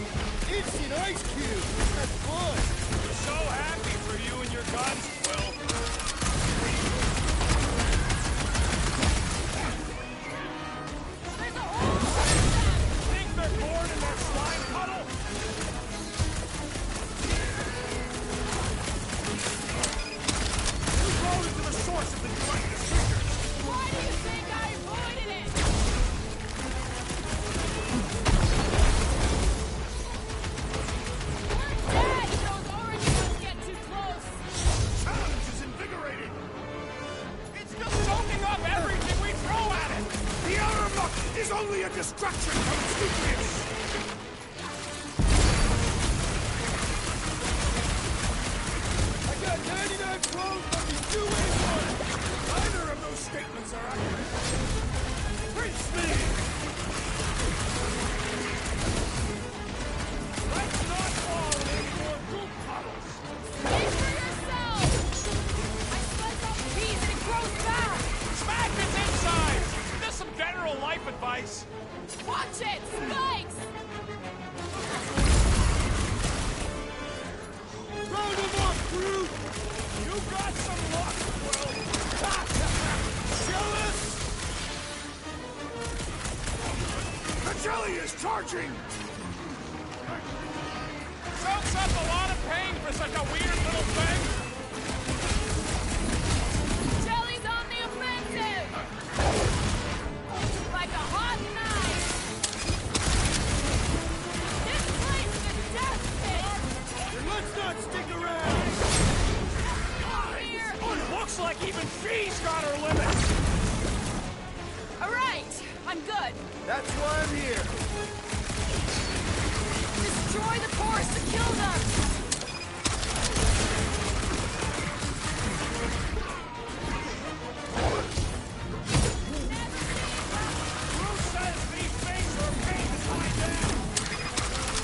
F: Instant ice cube! That's fun! We're so happy for you and your guns, Quill.
D: There's a hole!
F: Think they're bored in their slime puddle? Who rode into the source of the gelatinous creatures?
D: Why do you think I avoided it? We're dead if those orange ones get too close.
F: Challenge is invigorating! It's just soaking up everything we throw at it! The outer muck is only a distraction from its nucleus! I got 99 clones, but we do one! Neither of those statements are accurate! Preach me! Let's not fall in any more goop puddles!
D: Think for yourself! I slice off peas and it grows back!
F: Smack its inside! Just some general life advice!
D: Watch it! Spikes!
F: Round them up, Groot! You got some luck, Quill! Jealous! The jelly is charging! Soaks up a lot of pain for such a weird little thing!
D: Jelly's on the offensive! Like a hot knife! This place is a death pit!
F: Then let's not stick around!
D: Come here!
F: Oh, looks like even she's got her limits!
D: Alright, I'm good.
C: That's why I'm here.
D: Destroy the forest to kill them!
F: Who says these things are painfully dead?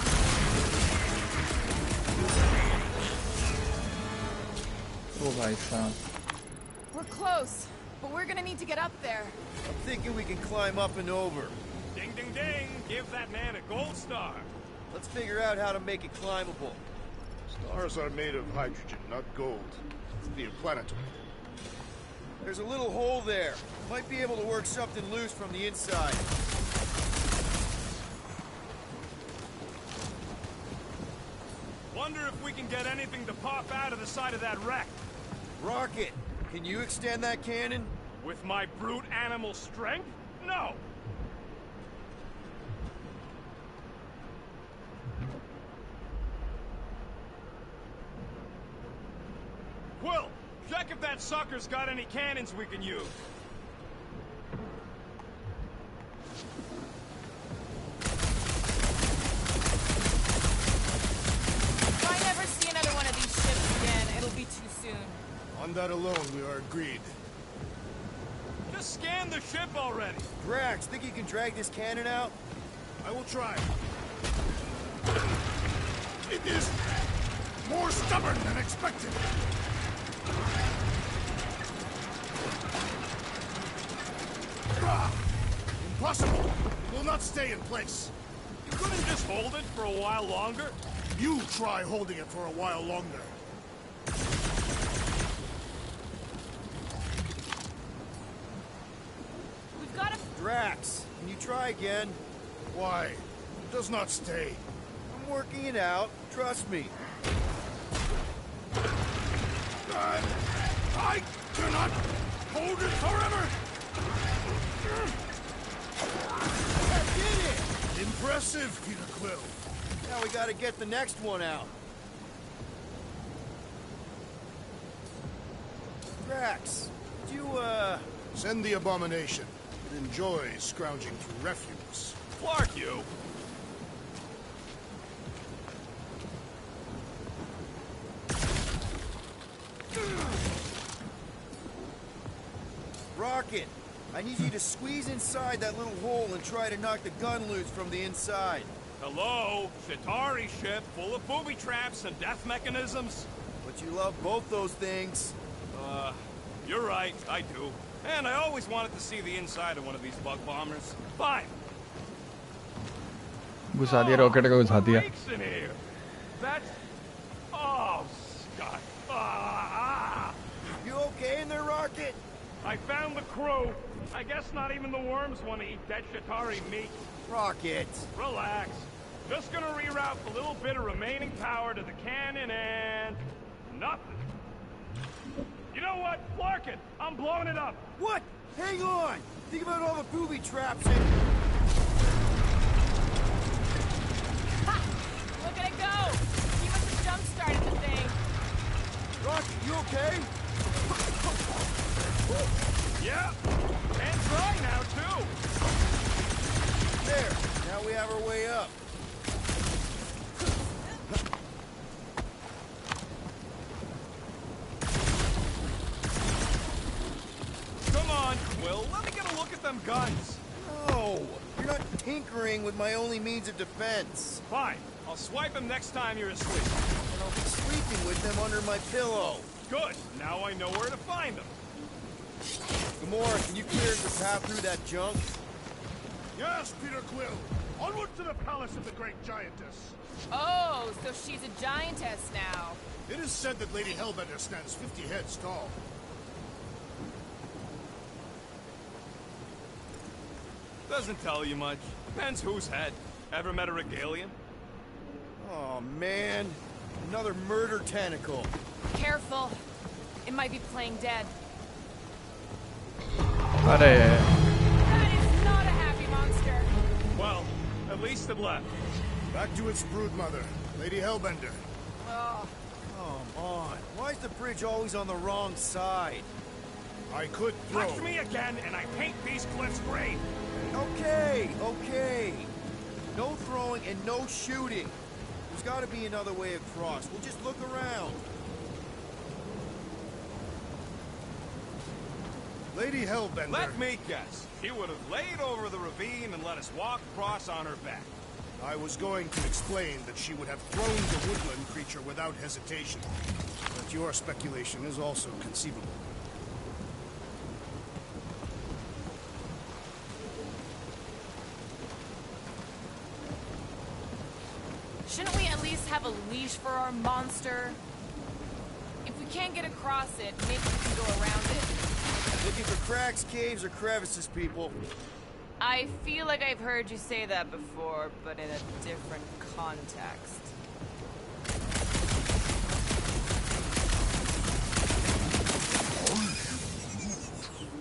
A: ओ भाई साहब
D: We're close, but we're gonna need to get up there.
C: I'm thinking we can climb up and over.
F: Ding, ding, ding! Give that man a gold star!
C: Let's figure out how to make it climbable.
I: Stars are made of hydrogen, not gold. It's interplanetary.
C: There's a little hole there. Might be able to work something loose from the inside.
F: Wonder if we can get anything to pop out of the side of that wreck.
C: Rocket, can you extend that cannon?
F: With my brute animal strength? No! Quill, check if that sucker's got any cannons we can use.
D: If I never see another one of these ships again, it'll be too soon.
I: On that alone, we are agreed.
F: Just scan the ship already.
C: Drax, think you can drag this cannon out?
I: I will try. It is more stubborn than expected. Impossible! It will not stay in place.
G: You couldn't just hold it for a while longer?
I: You try holding it for a while longer.
D: We've got to...
C: Drax, can you try again?
I: Why? It does not stay.
C: I'm working it out. Trust me.
I: I cannot hold it forever!
C: I did it!
I: Impressive, Peter Quill.
C: Now we gotta get the next one out. Drax, did you,
I: Send the abomination. It enjoys scrounging through refuse.
G: Clark, you!
C: Rocket, I need you to squeeze inside that little hole and try to knock the gun loose from the inside.
G: Hello? Shatari ship full of booby traps and death mechanisms?
C: But you love both those things.
G: You're right, I do. And I always wanted to see the inside of one of these bug bombers. Fine.
A: घुसा दिया rocket को घुसा दिया
G: Leaks in here. That's... Oh, Scott.
C: You okay in there, Rocket?
G: I found the crew. I guess not even the worms want to eat dead Shatari meat.
C: Rocket.
G: Relax. Just gonna reroute a little bit of remaining power to the cannon and... nothing. You know what? Clark it. I'm blowing it up.
C: What? Hang on! Think about all the booby traps and...
D: Ha! Look at it go! He must have jump-started the thing.
C: Rocket, you okay?
G: Yeah. And dry now, too.
C: There. Now we have our way up.
G: Come on, Quill. Let me get a look at them guns.
C: No! You're not tinkering with my only means of defense.
G: Fine. I'll swipe them next time you're asleep.
C: And I'll be sleeping with them under my pillow.
G: Good. Now I know where to find them.
C: Gamora, can you clear the path through that junk?
I: Yes, Peter Quill. Onward to the palace of the great giantess.
D: Oh, so she's a giantess now.
I: It is said that Lady Hellbender stands 50 heads tall.
G: Doesn't tell you much. Depends whose head. Ever met a regalian?
C: Oh, man. Another murder tentacle.
D: Careful. It might be playing dead.
A: अरे
D: That is not a happy monster.
G: Well, at least it left.
I: Back to its broodmother, Lady Hellbender.
D: Oh,
C: Come on. Why is the bridge always on the wrong side?
I: I could throw.
G: Touch me again, and I paint these cliffs green.
C: Okay, okay. No throwing and no shooting. There's got to be another way across. We'll just look around.
I: Lady Hellbender.
G: Let me guess. She would have laid over the ravine and let us walk across on her back.
I: I was going to explain that she would have thrown the woodland creature without hesitation. But your speculation is also conceivable.
D: shouldn't we at least have a leash for our monster? If we can't get across it, maybe we can go around it.
C: Looking for cracks, caves, or crevices, people.
D: I feel like I've heard you say that before, but in a different context.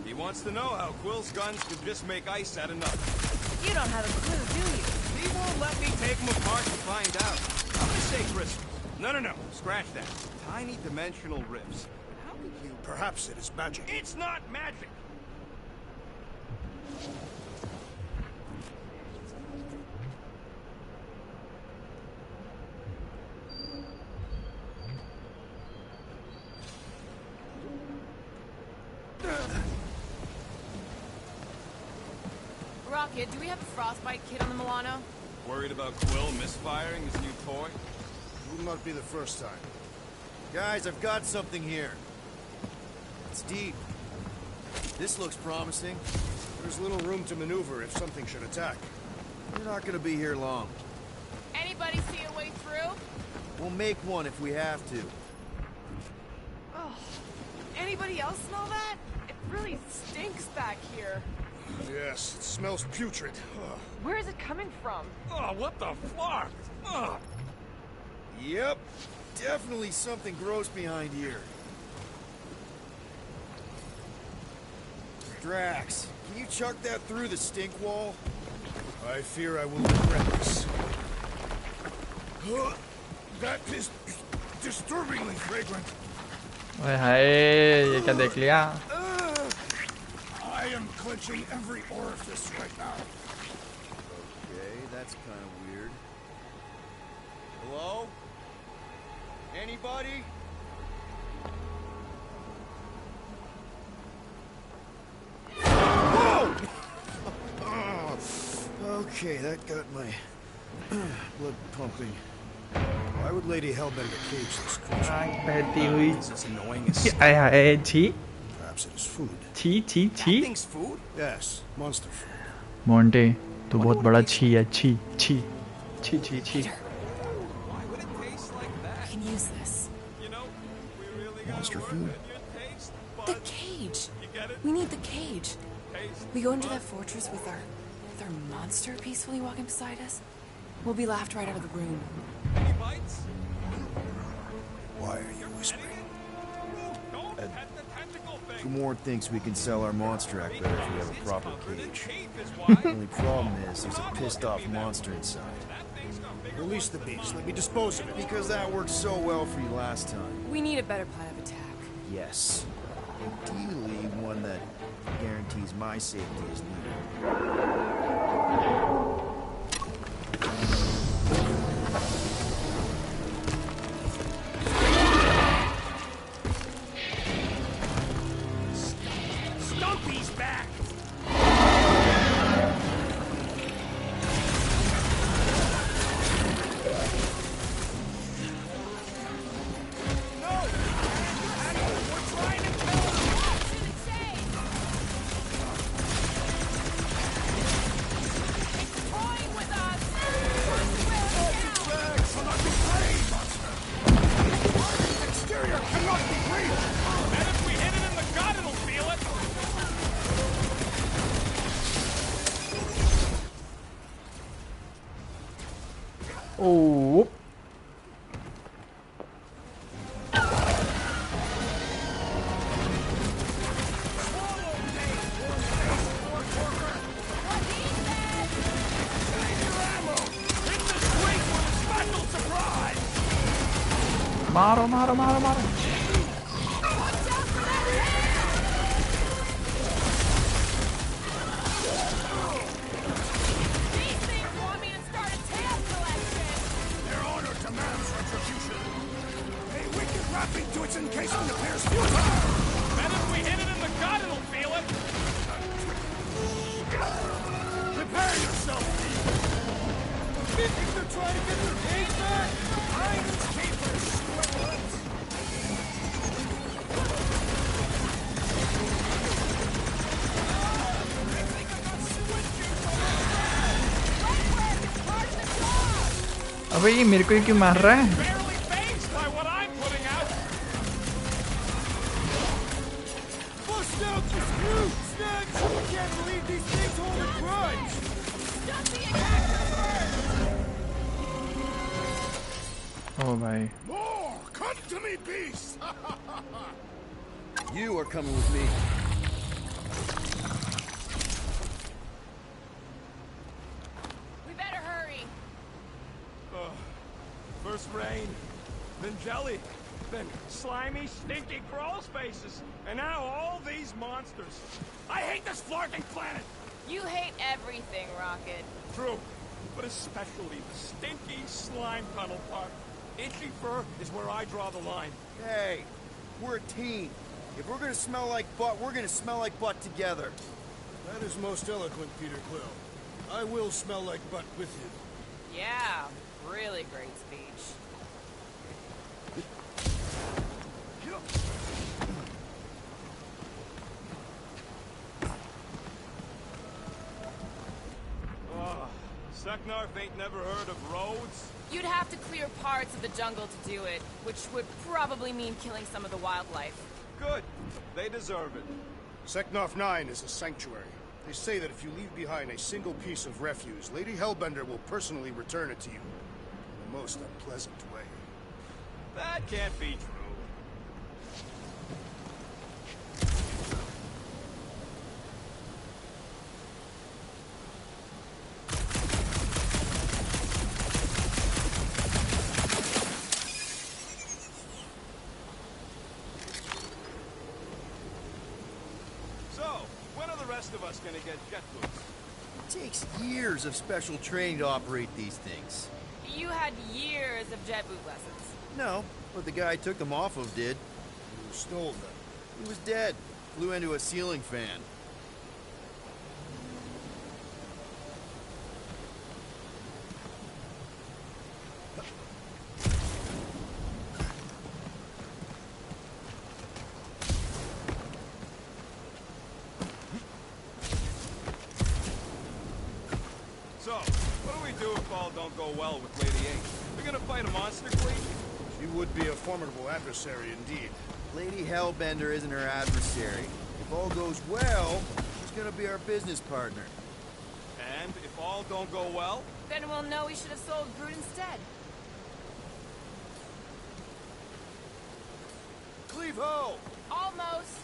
G: He wants to know how Quill's guns could just make ice out of nothing.
D: You don't have a clue, do you?
G: He won't let me take them apart to find out. I'm gonna say crystal. No. Scratch that. Tiny dimensional rifts. How could you...
I: Perhaps it is magic.
G: It's not magic!
D: Rocket, do we have a frostbite kit on the Milano?
G: Worried about Quill misfiring his new toy?
I: Will not be the first time.
C: Guys, I've got something here. It's deep. This looks promising.
I: There's little room to maneuver if something should attack.
C: We're not gonna be here long.
D: Anybody see a way through?
C: We'll make one if we have to.
D: Oh, anybody else smell that? It really stinks back here.
I: Yes, it smells putrid. Ugh.
D: Where is it coming from?
G: Oh, what the fuck? Ugh.
C: Yep, definitely something gross behind here. Drax, can you chuck that through the stink wall?
I: I fear I will regret this. That is disturbingly fragrant.
A: ओए हाय ये क्या देख लिया?
I: I am clenching every orifice right now.
C: Okay, that's kind of weird. Hello? Anybody? Whoa! Okay, that got my blood pumping.
I: Why would Lady Hellbender cage this creature?
A: आँख बहती हुई
I: This is annoying as
A: आय हाय छी
I: perhaps it is food.
A: छी छी छी
I: Thing's food? Yes, monster food.
A: Monte तू बहुत बड़ा छी है छी छी छी छी छी
G: Why would it taste like that?
J: I can use this.
G: You know, we really got
C: Monster
G: a
C: food.
G: word in your taste,
J: The
G: but
J: cage.
G: you get it?
J: We need the cage.
G: Taste.
J: We go into that fortress with our monster peacefully walking beside us. We'll be laughed right out of the room.
G: Any bites?
I: Why are you whispering?
G: Don't pet the tentacle thing.
C: Gamorrean thinks we can sell our monster act better if we have a proper
G: Covered in
C: cage.
G: teeth is why.
C: The only problem is there's a pissed off monster inside.
G: That thing's got bigger
I: Release the beast. Let me dispose of it.
C: Because that worked so well for you last time.
J: We need a better plan of attack.
C: Yes. Ideally, one that guarantees my safety as leader.
F: Stumpy's back!
D: Toying with us!
F: Will not be played, monster! Exterior cannot be breached!
G: And if we hit it in the gut, it'll feel it.
A: ओ मारो मारो मारो मारो
D: These things want me to start a tail collection!
F: Their honor demands retribution. A wicked wrapping to its encasement appears futile!
G: And if we hit it in the gut, it'll feel it.
F: Prepare yourself, thief! If they're trying to get their cage back, I'm its keeper, sweatlands!
A: अबे ये मेरे को ही क्यों मार रहा है
G: Barely phased by what I'm putting out.
F: Bust out the screw! Snacks! I can't believe these things hold a grudge!
D: Stumpy attacked us first!
A: ओ भाई
F: More! Come to me, beast!
C: You are coming with me.
D: We better hurry!
G: First rain, then jelly, then slimy, stinky crawl spaces, and now all these monsters. I hate this flarting planet!
D: You hate everything, Rocket.
G: True, but especially the stinky slime tunnel part. Itchy fur is where I draw the line.
C: Hey, we're a team. If we're gonna smell like butt, we're gonna smell like butt together.
I: That is most eloquent, Peter Quill. I will smell like butt with you.
D: Yeah, really great speech.
G: Seknarf ain't never heard of roads?
D: You'd have to clear parts of the jungle to do it, which would probably mean killing some of the wildlife.
G: Good. They deserve it.
I: Seknarf 9 is a sanctuary. They say that if you leave behind a single piece of refuse, Lady Hellbender will personally return it to you in the most unpleasant way.
G: That can't be true. Of us gonna get jet boots?
C: It takes years of special training to operate these things.
D: You had years of jet boot lessons.
C: No, but the guy I took them off of did.
I: You stole them.
C: He was dead. Flew into a ceiling fan.
G: So, what do we do if all don't go well with Lady Eight? We're gonna fight a monster queen?
I: She would be a formidable adversary indeed.
C: Lady Hellbender isn't her adversary. If all goes well, she's gonna be our business partner.
G: And if all don't go well?
D: Then we'll know we should have sold Groot instead.
C: Cleave ho!
D: Almost.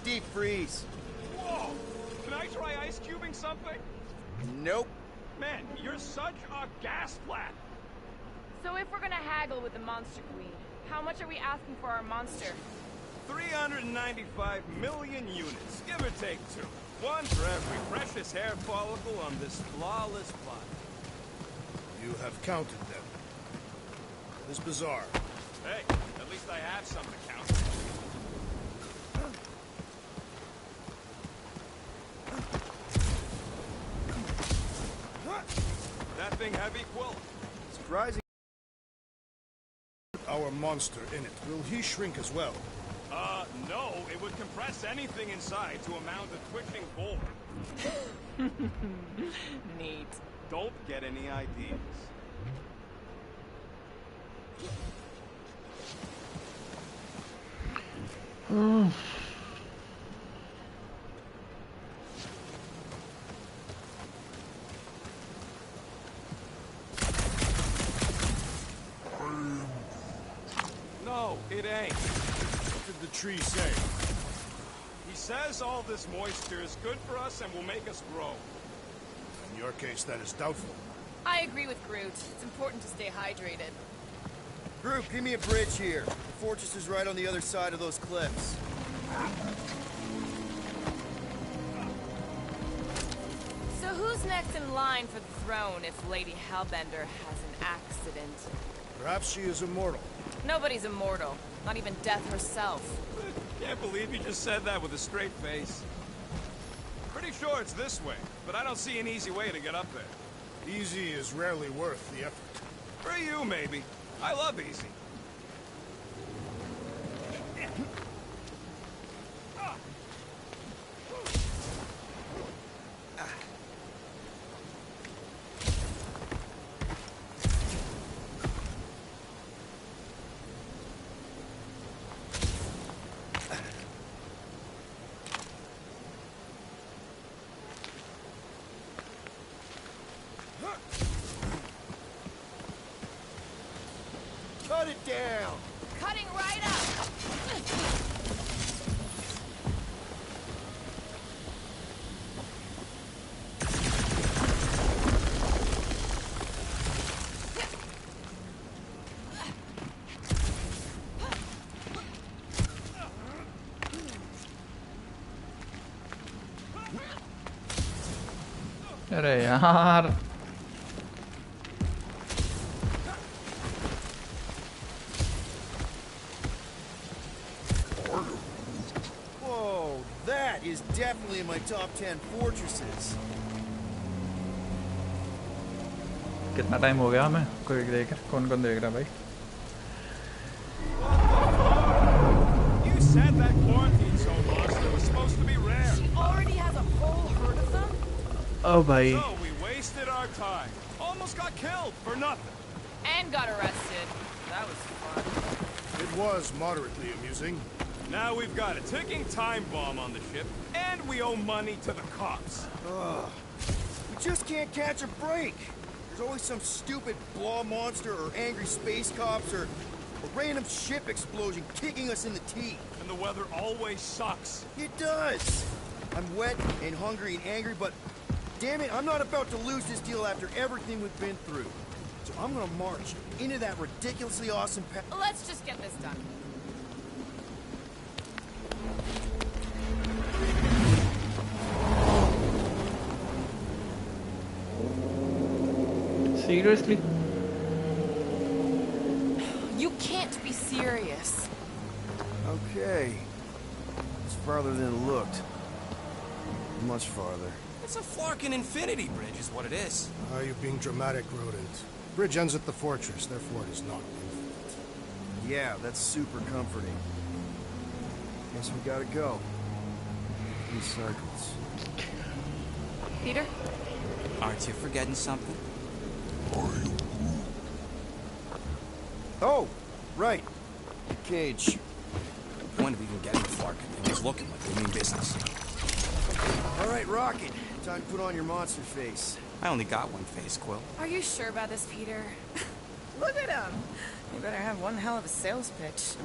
C: Deep freeze.
G: Whoa! Can I try ice cubing something?
C: Nope.
G: Man, you're such a gas flat!
D: So if we're gonna haggle with the Monster Queen, how much are we asking for our monster?
G: 395 million units, give or take 2. One for every precious hair follicle on this flawless plot.
I: You have counted them. This bizarre.
G: Hey, at least I have some to count. That thing heavy, Quill?
C: Surprising.
I: Our monster in it. Will he shrink as well?
G: No. It would compress anything inside to a mound of twitching board.
D: Neat.
G: Don't get any ideas. No, it ain't.
I: What did the tree say?
G: He says all this moisture is good for us and will make us grow.
I: In your case, that is doubtful.
D: I agree with Groot. It's important to stay hydrated.
C: Group, give me a bridge here. The fortress is right on the other side of those cliffs.
D: So who's next in line for the throne if Lady Hellbender has an accident?
I: Perhaps she is immortal.
D: Nobody's immortal. Not even death herself.
G: Can't believe you just said that with a straight face. Pretty sure it's this way, but I don't see an easy way to get up there.
I: Easy is rarely worth the effort.
G: For you, maybe. I love easy.
C: Cut it down!
D: Cutting right up!
A: अरे यार
C: Whoa, that is definitely in my top 10 fortresses.
A: कितना time हो गया हमें? कोई देख रहा? कौन देख रहा भाई?
G: You said that quarantine zone monster was supposed to be rare.
D: She already has a whole herd of them?
A: Oh भाई.
G: So we wasted our time. Almost got killed for nothing.
D: And got arrested. That was fun.
I: It was moderately amusing.
G: Now we've got a ticking time bomb on the ship, and we owe money to the cops.
C: We just can't catch a break. There's always some stupid blah monster or angry space cops or a random ship explosion kicking us in the teeth.
G: And the weather always sucks.
C: It does. I'm wet and hungry and angry, but damn it, I'm not about to lose this deal after everything we've been through. So I'm gonna march into that ridiculously awesome
D: Let's just get this done.
A: Seriously?
D: You can't be serious.
C: Okay. It's farther than it looked. Much farther.
E: It's a Flarkin infinity bridge is what it is.
I: Are you being dramatic, Rodent? Bridge ends at the fortress, therefore it is not infinite.
C: Yeah, that's super comforting. Guess we gotta go. 3 cycles.
J: Peter?
E: Aren't you forgetting something?
C: Oh, right. The cage.
E: The point of even getting the Flarkin thing was looking like we mean business.
C: All right, Rocket. Time to put on your monster face.
E: I only got one face, Quill.
J: Are you sure about this, Peter? Look at him. You better have one hell of a sales pitch.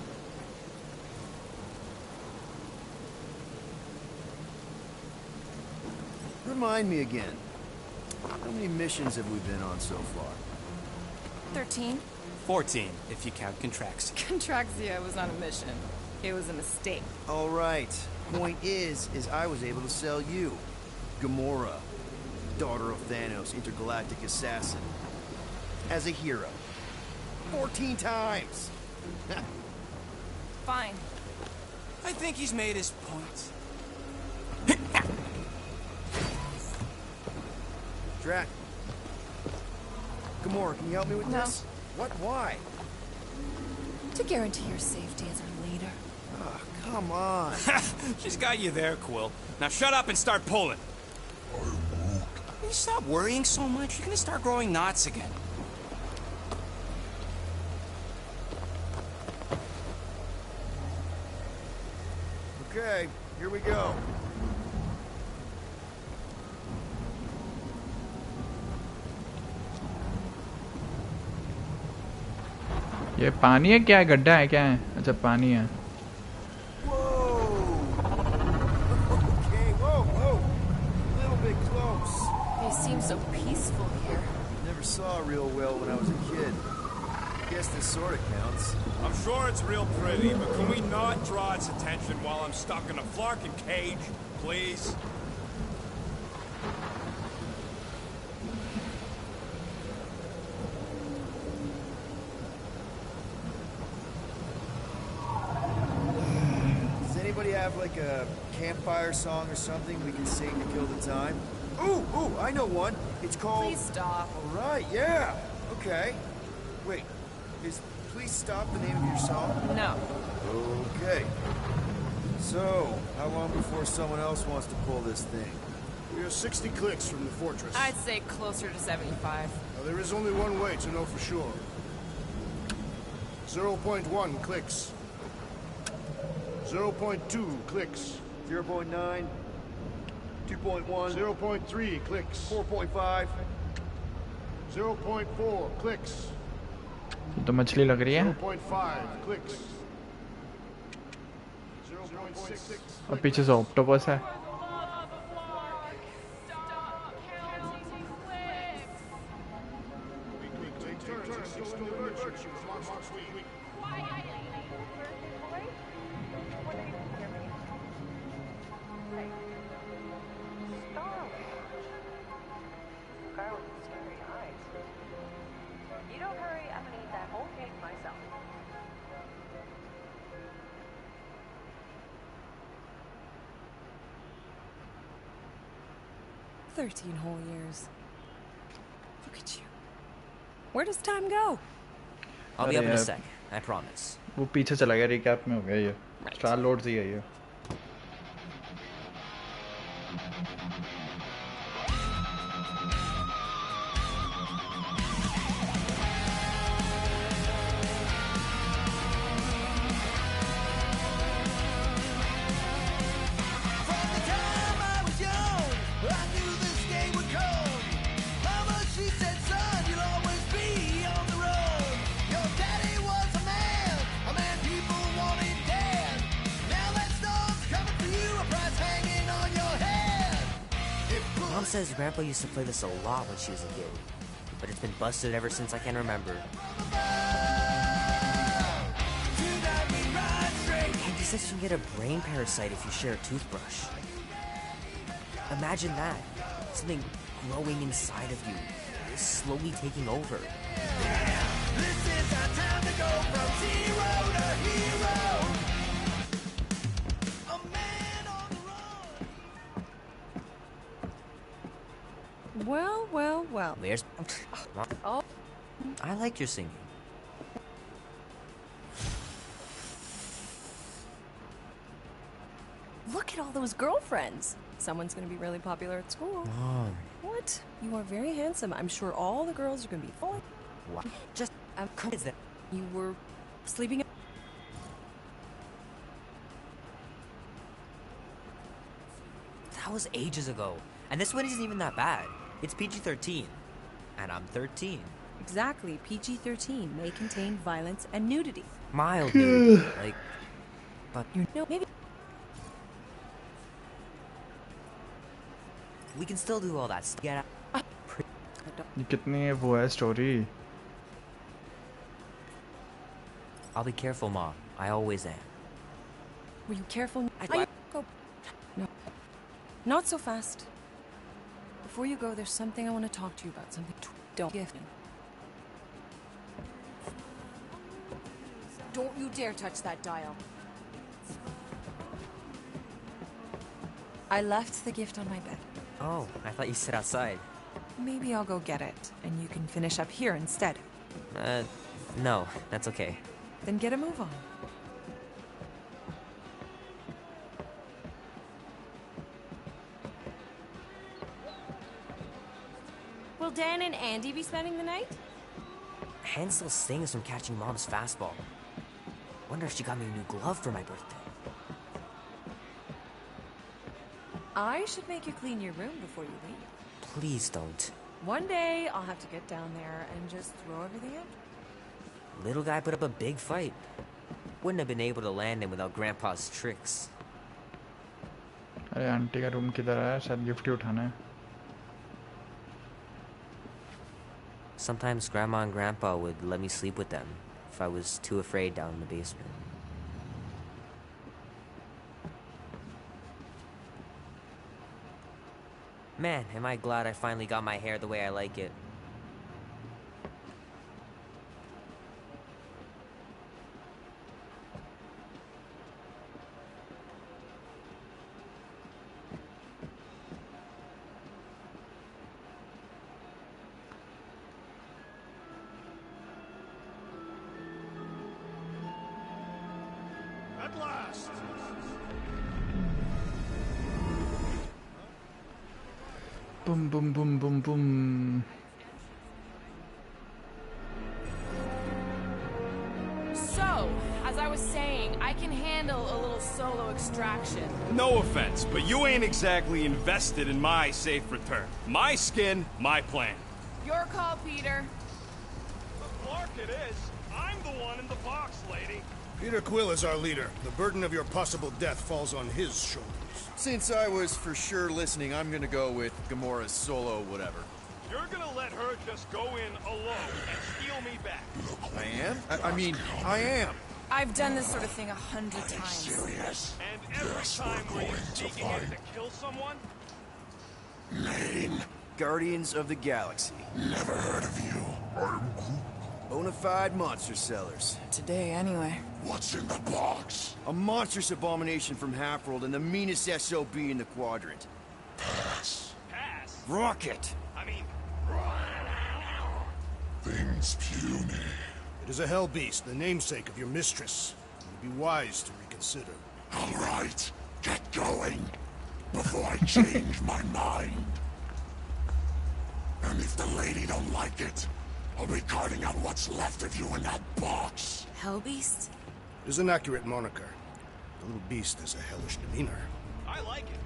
C: Remind me again. How many missions have we been on so far?
J: 13.
E: 14, if you count Contraxia.
J: Contraxia was not a mission. It was a mistake.
C: All right. Point is I was able to sell you. Gamora, daughter of Thanos, intergalactic assassin. As a hero. 14 times!
J: Fine.
E: I think he's made his point.
C: Drat. Gamora, can you help me with
J: No.
C: this? What? Why?
J: To guarantee your safety as our leader.
C: Oh, come on.
E: She's got you there, Quill. Now shut up and start pulling. Will you stop worrying so much? You're gonna start growing knots again.
C: Okay, here we go.
A: ये पानी है क्या है? गड्ढा है क्या है? अच्छा पानी है.
C: Okay, whoa. A little bit close.
J: They seem so peaceful here.
C: Never saw real well when I was a kid. Guess this sort of counts.
G: I'm sure it's real pretty, but can we not draw its attention while I'm stuck in a Flarkin cage, please?
C: Does anybody have like a campfire song or something we can sing to kill the time? Ooh, I know one. It's called...
J: Please stop.
C: All right, yeah. Okay. Wait, is Please Stop the name of your song?
J: No.
C: Okay. So, how long before someone else wants to pull this thing?
I: We are 60 clicks from the fortress.
J: I'd say closer to 75.
I: Now, there is only one way to know for sure. 0.1 clicks. 0.2 clicks.
C: 0.9, 2.1,
I: 0.3 clicks.
C: 4.5.
I: 0.4 clicks.
A: ये तो मछली लग रही है.
I: 0.5 clicks. 0.6
A: और पीछे से octopus है.
K: You don't hurry, I'm gonna eat that whole cake myself.
J: "13 whole years. Look at you.
L: Where does time go?
M: I'll be up in a
A: यार,
M: sec. I promise.
A: वो पीछे चला गया, रिकैप में हो गया ये. स्टार लोड्स ही है ये.
M: Mom says Grandpa used to play this a lot when she was a kid, but it's been busted ever since I can remember. And she says you can get a brain parasite if you share a toothbrush. Imagine that. Something growing inside of you, slowly taking over.
F: This is our time to go from zero to hero. A man on the run.
L: Well, well, well.
M: There's...
L: Oh.
M: I like your singing.
L: Look at all those girlfriends. Someone's gonna be really popular at school.
M: Mom.
L: What? You are very handsome. I'm sure all the girls are gonna be full.
M: What? Just... is that...
L: You were sleeping...
M: That was ages ago. And this one isn't even that bad. It's PG-13. And I'm 13.
L: Exactly. PG-13 may contain violence and nudity.
M: Mild nudity. Like... But...
L: You know, maybe...
M: We can still do all that stuff. Get out.
A: ये कितनी वो है story.
M: I'll be careful, Mom. I always am.
L: Were you careful? Go. No. Not so fast. Before you go, there's something I want to talk to you about. Something. Don't gift me. Don't you dare touch that dial. I left the gift on my bed.
M: Oh, I thought you said outside.
L: Maybe I'll go get it, and you can finish up here instead.
M: No, that's okay.
L: Then get a move on. Will Dan and Andy be spending the night?
M: Hand still stings from catching Mom's fastball. Wonder if she got me a new glove for my birthday.
L: I should make you clean your room before you leave.
M: Please don't.
L: One day, I'll have to get down there and just throw everything out.
M: Little guy put up a big fight. Wouldn't have been able to land him without Grandpa's tricks.
A: अरे aunty का room किधर है? शायद gift ही उठाना है.
M: Sometimes Grandma and Grandpa would let me sleep with them if I was too afraid down in the basement. Man, am I glad I finally got my hair the way I like it.
I: At last!
A: Boom, boom, boom, boom, boom.
D: So, as I was saying, I can handle a little solo extraction.
G: No offense, but you ain't exactly invested in my safe return. My skin, my plan.
D: Your call, Peter.
G: Clark it is. I'm the one in the box, lady.
I: Peter Quill is our leader. The burden of your possible death falls on his shoulders.
C: Since I was for sure listening, I'm gonna go with Gamora's solo whatever.
G: You're gonna let her just go in alone and steal me back.
C: I am? I mean, I am.
D: I've done this sort of thing 100 times.
G: And every time were you sneaking in to kill someone?
C: Name? Guardians of the Galaxy.
F: Never heard of you.
C: Bonafide monster sellers.
J: Today, anyway.
F: What's in the box?
C: A monstrous abomination from Halfworld and the meanest SOB in the quadrant.
F: Pass.
G: Pass.
C: Rocket!
G: I mean...
F: Nothing's puny.
I: It is a hell beast, the namesake of your mistress. It would be wise to reconsider.
F: All right, get going before I change my mind. And if the lady don't like it, I'll be carting out what's left of you in that box.
J: Hellbeast?
I: It is an accurate moniker. The little beast has a hellish demeanor.
E: I like it.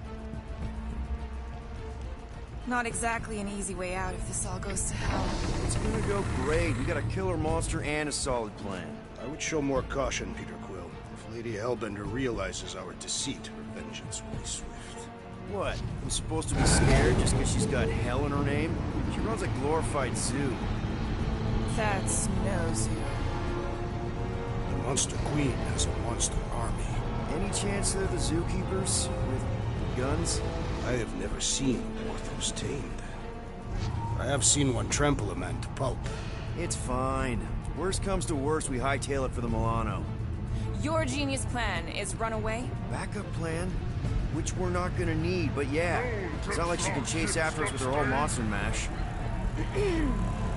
J: Not exactly an easy way out if this all goes to hell.
C: It's gonna go great. We got a killer monster and a solid plan.
I: I would show more caution, Peter Quill. If Lady Hellbender realizes our deceit, her vengeance will be swift.
C: What? I'm supposed to be scared just because she's got hell in her name? She runs a glorified zoo.
J: That's no zoo.
I: The Monster Queen has a monster army.
C: Any chance they're the zookeepers? With guns?
I: I have never seen Orthos tamed. I have seen one trample a man to pulp.
C: It's fine. Worst comes to worst, we hightail it for the Milano.
J: Your genius plan is run away?
C: Backup plan? Which we're not gonna need, but yeah. It's not like she can chase after us with her whole monster mash.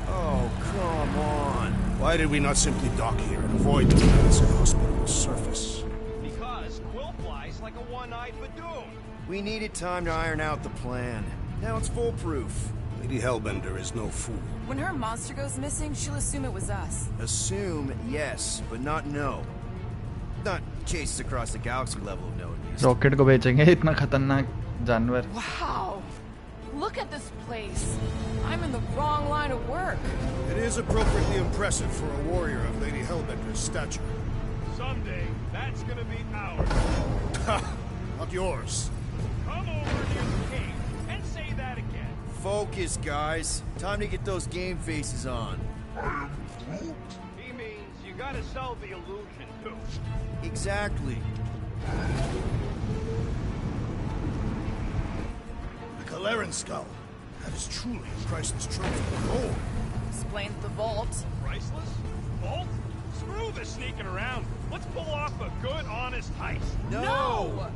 C: Oh, come on.
I: Why did we not simply dock here and avoid the menace at Hospital's surface?
E: Because Quill flies like a one-eyed Badoon.
C: We needed time to iron out the plan. Now it's foolproof.
I: Lady Hellbender is no fool.
J: When her monster goes missing, she'll assume it was us.
C: Assume, yes, but not know. Not chases across the galaxy level of no, at least.
A: Rocket को बेचेंगे इतना खतरनाक जानवर.
D: Wow! Look at this place. I'm in the wrong line of work.
I: It is appropriately impressive for a warrior of Lady Hellbender's stature.
G: Someday, that's gonna be ours.
I: Ha! Not yours.
G: Come over near the cave and say that again.
C: Focus, guys. Time to get those game faces on.
G: He means you gotta sell the illusion, too.
C: Exactly.
I: The Kaleran skull. That is truly a priceless trophy. Oh!
D: Explains the vault.
G: Priceless? Vault? Screw the sneaking around. Let's pull off a good, honest heist.
C: No!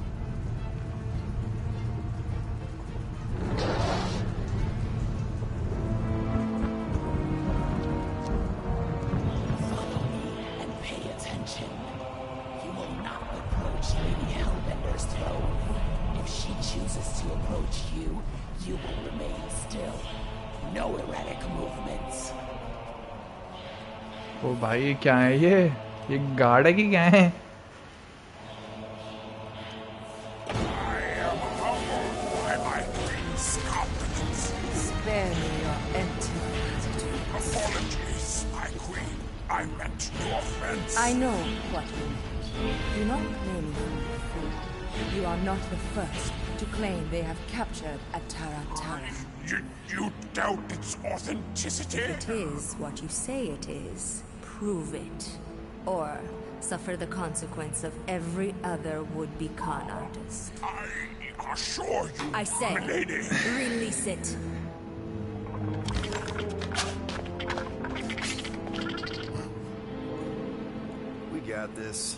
N: Follow me and pay attention. You will not approach Lady Hellbender's throne. If she chooses to approach you, you will remain still. No erratic movements.
A: ओ भाई क्या है ये guard है कि क्या है?
N: Spare me your empty gratitude. Apologies, my queen. I meant no offense.
O: I know what you meant. Do not blame me for my fool. You are not the first to claim they have captured Atara.
F: You doubt its authenticity?
O: If it is what you say it is, prove it. Or suffer the consequence of every other would-be con artist.
F: I assure you,
O: I say,
F: milady.
O: release it.
C: We got this.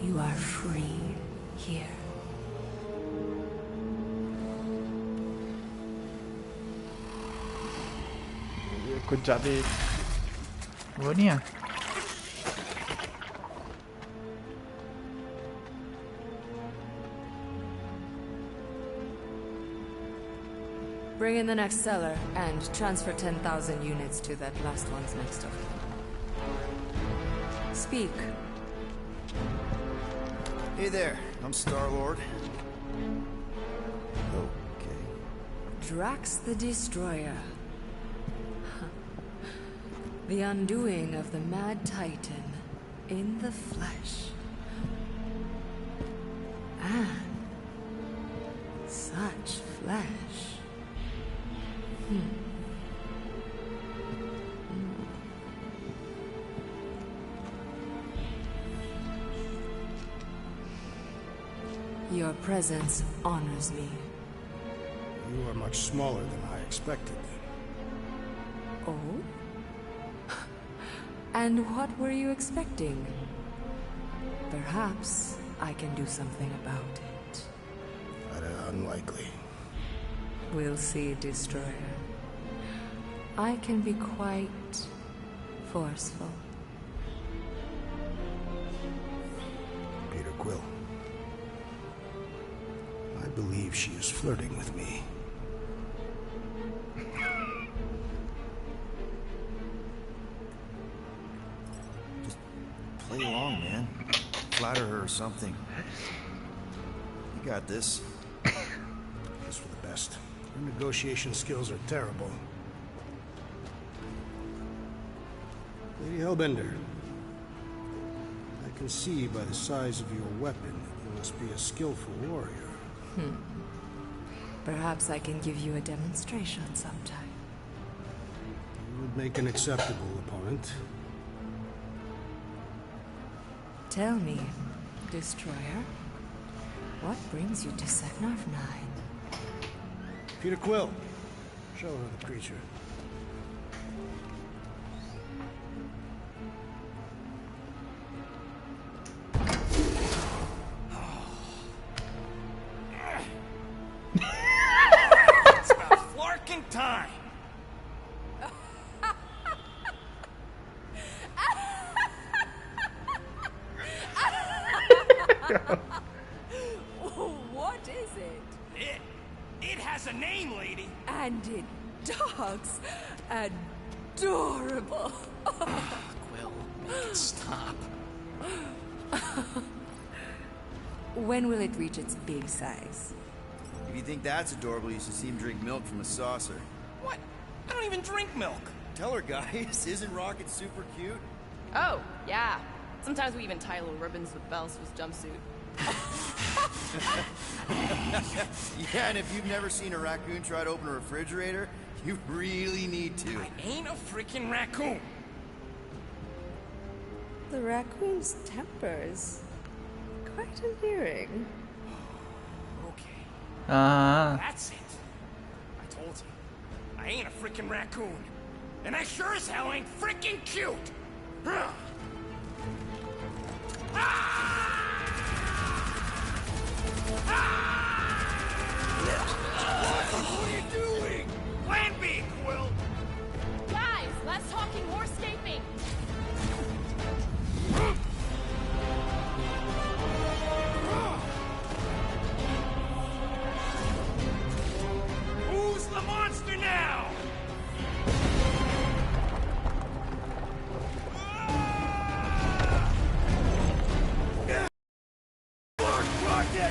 O: You are free here.
A: ये कुछ ज़्यादा वो नहीं है.
O: Bring in the next seller and transfer 10,000 units to that last one's next of kin. Speak.
C: Hey there, I'm Star-Lord. Okay.
O: Drax the Destroyer. The undoing of the Mad Titan in the flesh. And such flesh. Your presence honors me.
I: You are much smaller than I expected.
O: Oh? And what were you expecting? Perhaps I can do something about it.
I: Unlikely.
O: We'll see, Destroyer. I can be quite forceful.
I: Peter Quill. I believe she is flirting with me.
C: Just play along, man. Flatter her or something. You got this.
I: Just for the best. Your negotiation skills are terrible. Lady Hellbender, I can see by the size of your weapon that you must be a skillful warrior.
O: Perhaps I can give you a demonstration sometime.
I: You would make an acceptable opponent.
O: Tell me, Destroyer, what brings you to Sector 9?
I: Peter Quill, show her the creature.
E: It's about flarking time.
L: What is it?
E: It has a name, lady.
L: And it dogs adorable.
E: Quill, make it stop.
O: When will it reach its big size?
C: If you think that's adorable, you should see him drink milk from a saucer.
E: What? I don't even drink milk.
C: Tell her, guys, isn't Rocket super cute?
D: Oh, yeah. Sometimes we even tie little ribbons with bells to his jumpsuit.
C: Yeah, and if you've never seen a raccoon try to open a refrigerator, you really need to.
E: I ain't a freaking raccoon.
O: The raccoon's tempers. Quite endearing.
E: Okay.
A: Ah.
E: That's it. I told you. I ain't a freaking raccoon. And I sure as hell ain't freaking cute. Huh. What are you doing? Plan B, Quill.
D: Guys, less talking, more escaping.
E: Who's the monster now?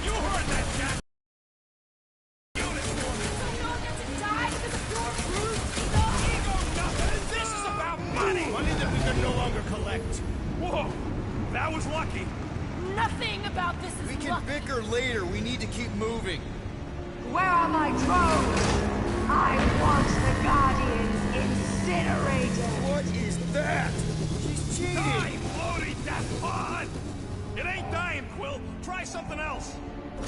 E: You heard that, Jack! This is about money! Money that we can no longer collect. Whoa! That was lucky.
D: Nothing about this is
C: We can
D: luck.
C: bicker later. We need to keep moving.
N: Where are my drones? I want the Guardians incinerated.
C: What is that? She's cheating.
E: Die, bloaty death pod! It ain't dying, Quill. Try something else. Or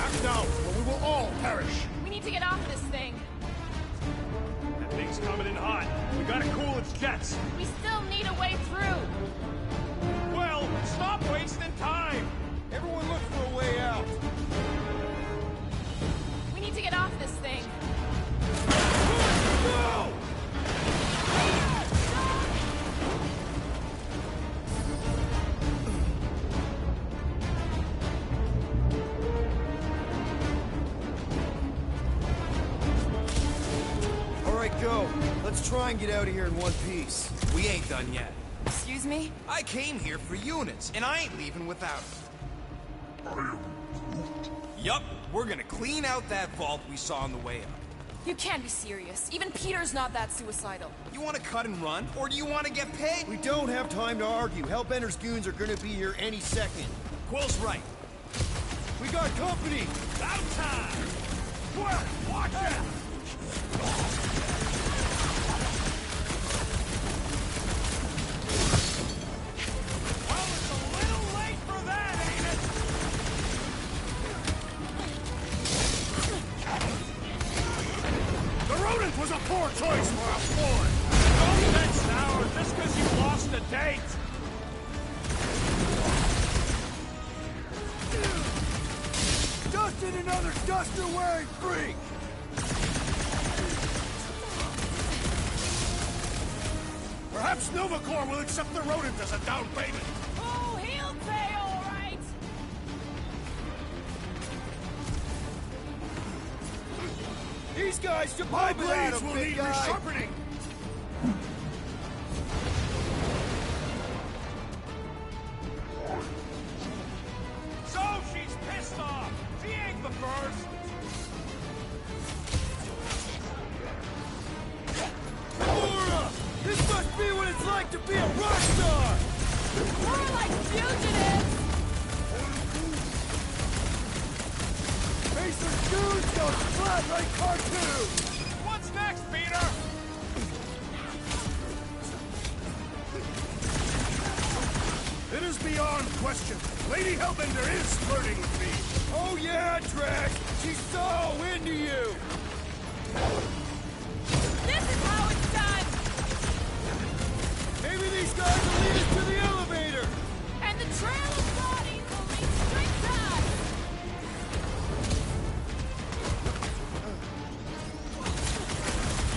I: Act now, or we will all perish.
D: We need to get off this thing.
E: that thing's coming in hot. We gotta cool its jets.
D: We still need a way through.
E: Well, stop wasting time.
C: Everyone look for a way out.
D: We need to get off this thing.
E: Go!
C: All right, go. Let's try and get out of here in one piece.
E: We ain't done yet.
D: Excuse me?
E: I came here for units, and I ain't leaving without them. Yup, we're gonna clean out that vault we saw on the way up.
D: You can't be serious. Even Peter's not that suicidal.
E: You want to cut and run, or do you want to get paid?
C: We don't have time to argue. Hellbender's goons are gonna be here any second.
E: Quill's right.
C: We got company!
F: About time! Quill, watch it!
G: Well, it's a little late for that, ain't it?
F: The rodent was a poor choice for a boy!
G: Don't get sour just because you lost a date.
C: Just in another duster-wearing freak!
F: Perhaps Nova Corps will accept the rodent as a down payment.
D: Oh, he'll pay all right.
C: These guys should
F: My
C: pump it at
F: blades
C: him,
F: will
C: big
F: need
C: guy.
F: resharpening!
G: So she's pissed off. She ain't the first.
C: Laura! This must be what it's like to be a rock star!
D: We're like fugitives.
C: Facer's goons go flat like cartoons!
G: What's next, Peter?
F: It is beyond question. Lady Hellbender is flirting with me.
C: Oh yeah, Drax! She's so into you!
D: This is how it's done.
C: Maybe these guys will lead us to the elevator!
D: And the trail of bodies will lead straight to us.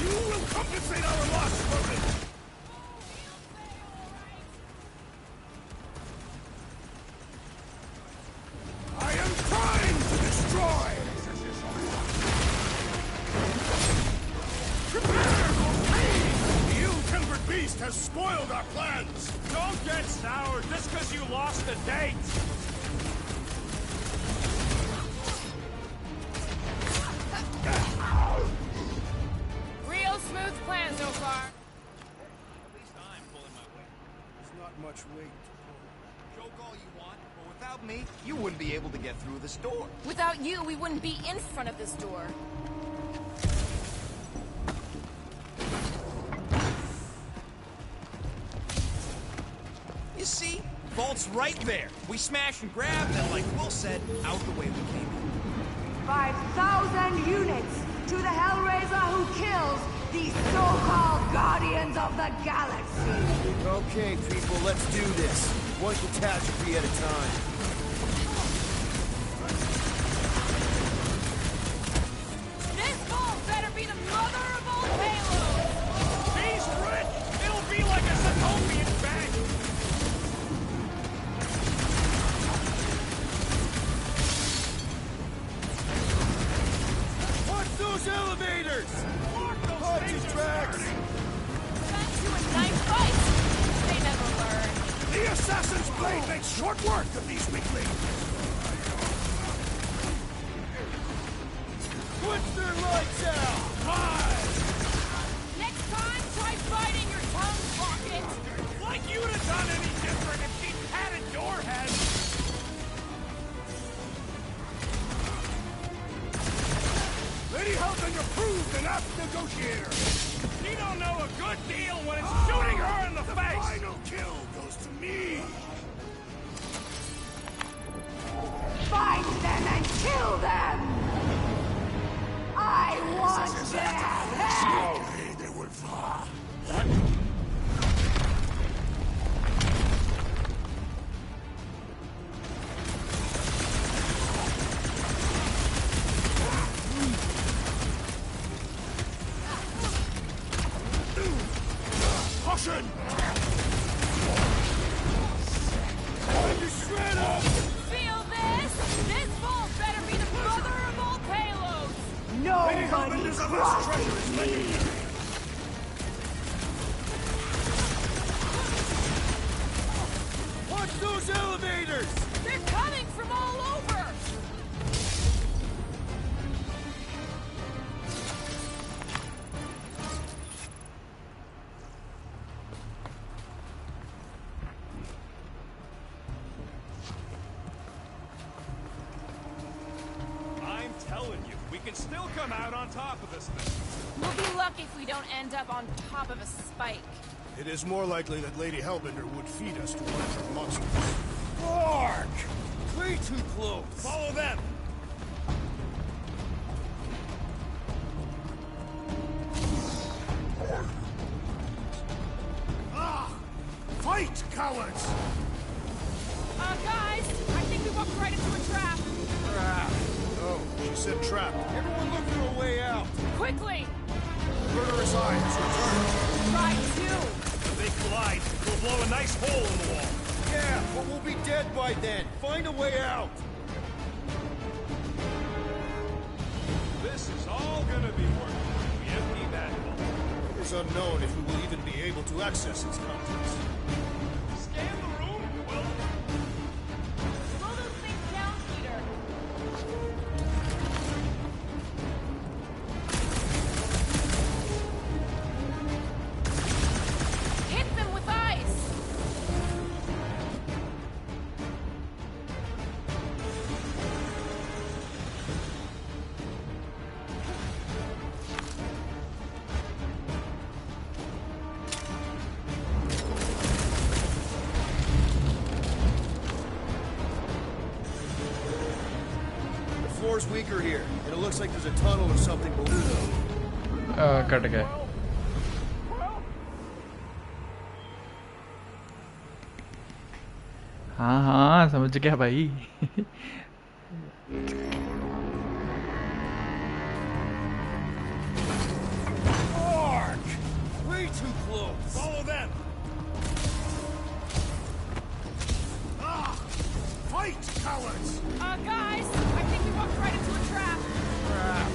F: You will compensate our loss, rodent! I am trying to destroy! Prepare for pain! The ill-tempered beast has spoiled our plans!
G: Don't get sour just because you lost a date.
D: Real smooth plan so far.
G: At least I'm pulling my weight.
I: There's not much weight to pull.
E: Joke all you want, but without me, you wouldn't be able to get through this door.
D: Without you, we wouldn't be in front of this door.
E: You see? Vault's right there. We smash and grab, and like Will said, out the way we came in.
O: 5,000 units to the Hellraiser who kills these so-called Guardians of the Galaxy.
C: Okay, people, let's do this. One catastrophe at a time.
D: This ball better be the mother of all payloads.
G: He's rich. It'll be like a Sokovian bank.
C: Watch those elevators! Watch his tracks!
D: Back to a knife fight. They never learn.
F: The Assassin's Blade makes short work of these weaklings!
C: Switch their lights out!
D: Next time, try fighting your tongue pocket.
G: Like you'd have done any different if she'd patted your head.
F: Lady Hellbender proved an apt negotiator!
G: She don't know a good deal when it's shooting her in the
F: The
G: face.
F: final kill goes to me!
O: Find them and kill them! I want their head!
F: They will fall. Caution!
C: Time to shred 'em!
D: Feel this? This ball better be the mother of all payloads.
F: Lady
O: Nobody
F: Hellbender's other
O: crosses
F: treasure is legendary!
C: Watch those elevators!
D: They're coming from all over.
G: can still come out on top of this thing.
D: We'll be lucky if we don't end up on top of a spike.
I: It is more likely that Lady Hellbender would feed us to one of her monsters.
E: Mark! Way too close.
G: Follow them.
I: Ah! Fight, cowards!
D: Guys, I think we walked right into a trap.
E: Trap.
I: Oh, she said trap.
E: Everyone look for a way out.
D: Quickly!
I: Murderous Eye has returned.
D: Try to.
G: If they collide, we'll blow a nice hole in the wall.
C: Yeah, but we'll be dead by then. Find a way out.
G: This is all gonna be worth it when we empty that hole.
I: It is unknown if we will even be able to access its contents.
G: Scan the room, Will.
D: Slow those things down, Peter. Hit them with ice.
C: The floor's weaker here, and it looks like there's a tunnel or something below.
A: Cut गए. हाँ हाँ समझ गया भाई.
E: Mark! Way too close.
G: Follow them.
I: Ah! Fight, cowards!
D: Guys, I think we walked right into a trap.
E: Trap.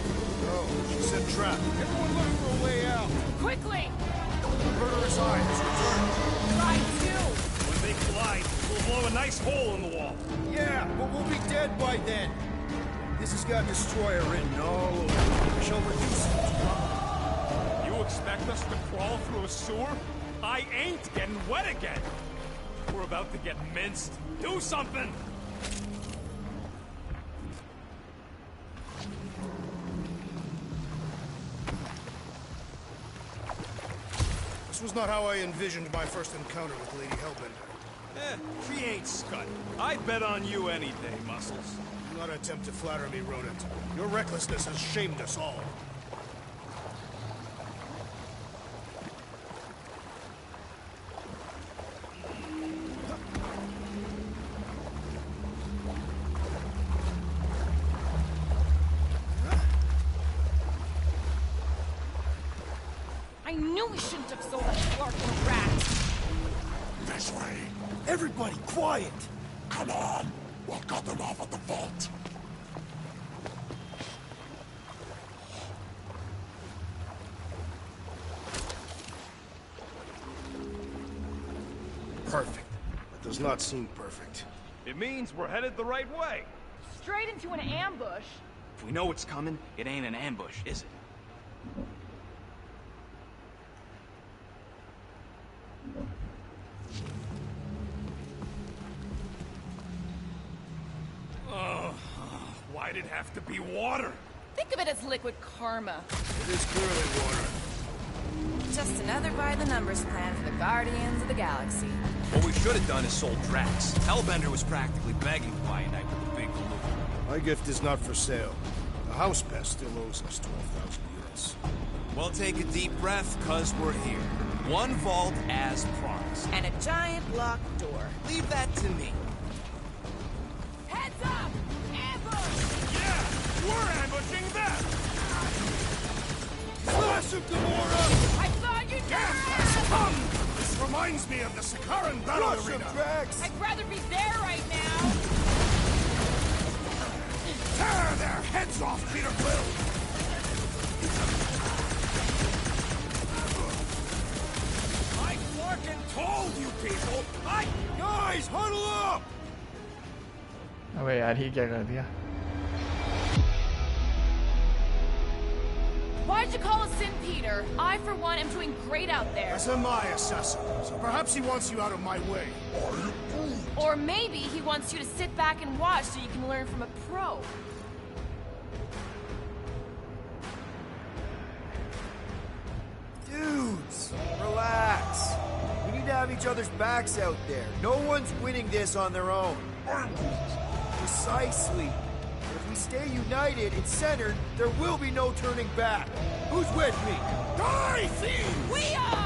I: Oh, she said trap.
E: Everyone look for a way out.
D: Quickly!
I: Murderous Eye has returned.
D: Try to.
G: When they collide, we'll blow a nice hole in the wall.
C: Yeah, but we'll be dead by then. This has got Destroyer written all over it. We shall reduce it to rubble.
G: You expect us to crawl through a sewer? I ain't getting wet again. We're about to get minced. Do something!
I: This was not how I envisioned my first encounter with Lady Hellbender.
G: She ain't scut. I'd bet on you any day, Muscles.
I: Do not attempt to flatter me, rodent. Your recklessness has shamed us all.
D: I knew we shouldn't have sold that Clark to a rat.
F: This way.
E: Everybody quiet.
F: Come on. We'll cut them off at the vault.
I: Perfect. That does not seem perfect.
G: It means we're headed the right way.
D: Straight into an ambush.
E: If we know what's coming, it ain't an ambush, is it?
G: Why'd it have to be water?
D: Think of it as liquid karma.
I: It is clearly water.
J: Just another by-the-numbers plan for the Guardians of the Galaxy.
E: What we should have done is sold Drax. Hellbender was practically begging to buy a night with the big balloon.
I: My gift is not for sale. The house pest still owes us 12,000 units.
E: Well, take a deep breath, cause we're here. One vault as promised.
J: And a giant locked door.
E: Leave that to me.
D: Heads up! Ambush!
G: Yeah, we're ambushing them!
I: Smash him, Gamora!
D: I thought you'd never
I: Yes!
D: ask!
I: Come! This reminds me of the Sakaran battle
E: Crush him,
I: arena.
E: Drax!
D: I'd rather be there right now.
I: Tear their heads off, Peter Quill!
E: I fucking told you people! Guys, huddle up!
A: अबे यार ये क्या कर दिया?
D: Why'd you call us in, Peter? I, for one, am doing great out there.
I: That's a my assassin, so perhaps he wants you out of my way.
D: Or maybe he wants you to sit back and watch so you can learn from a pro.
C: each other's backs out there. No one's winning this on their own. Precisely. If we stay united and centered, there will be no turning back. Who's with me?
F: Die, thieves!
D: We are!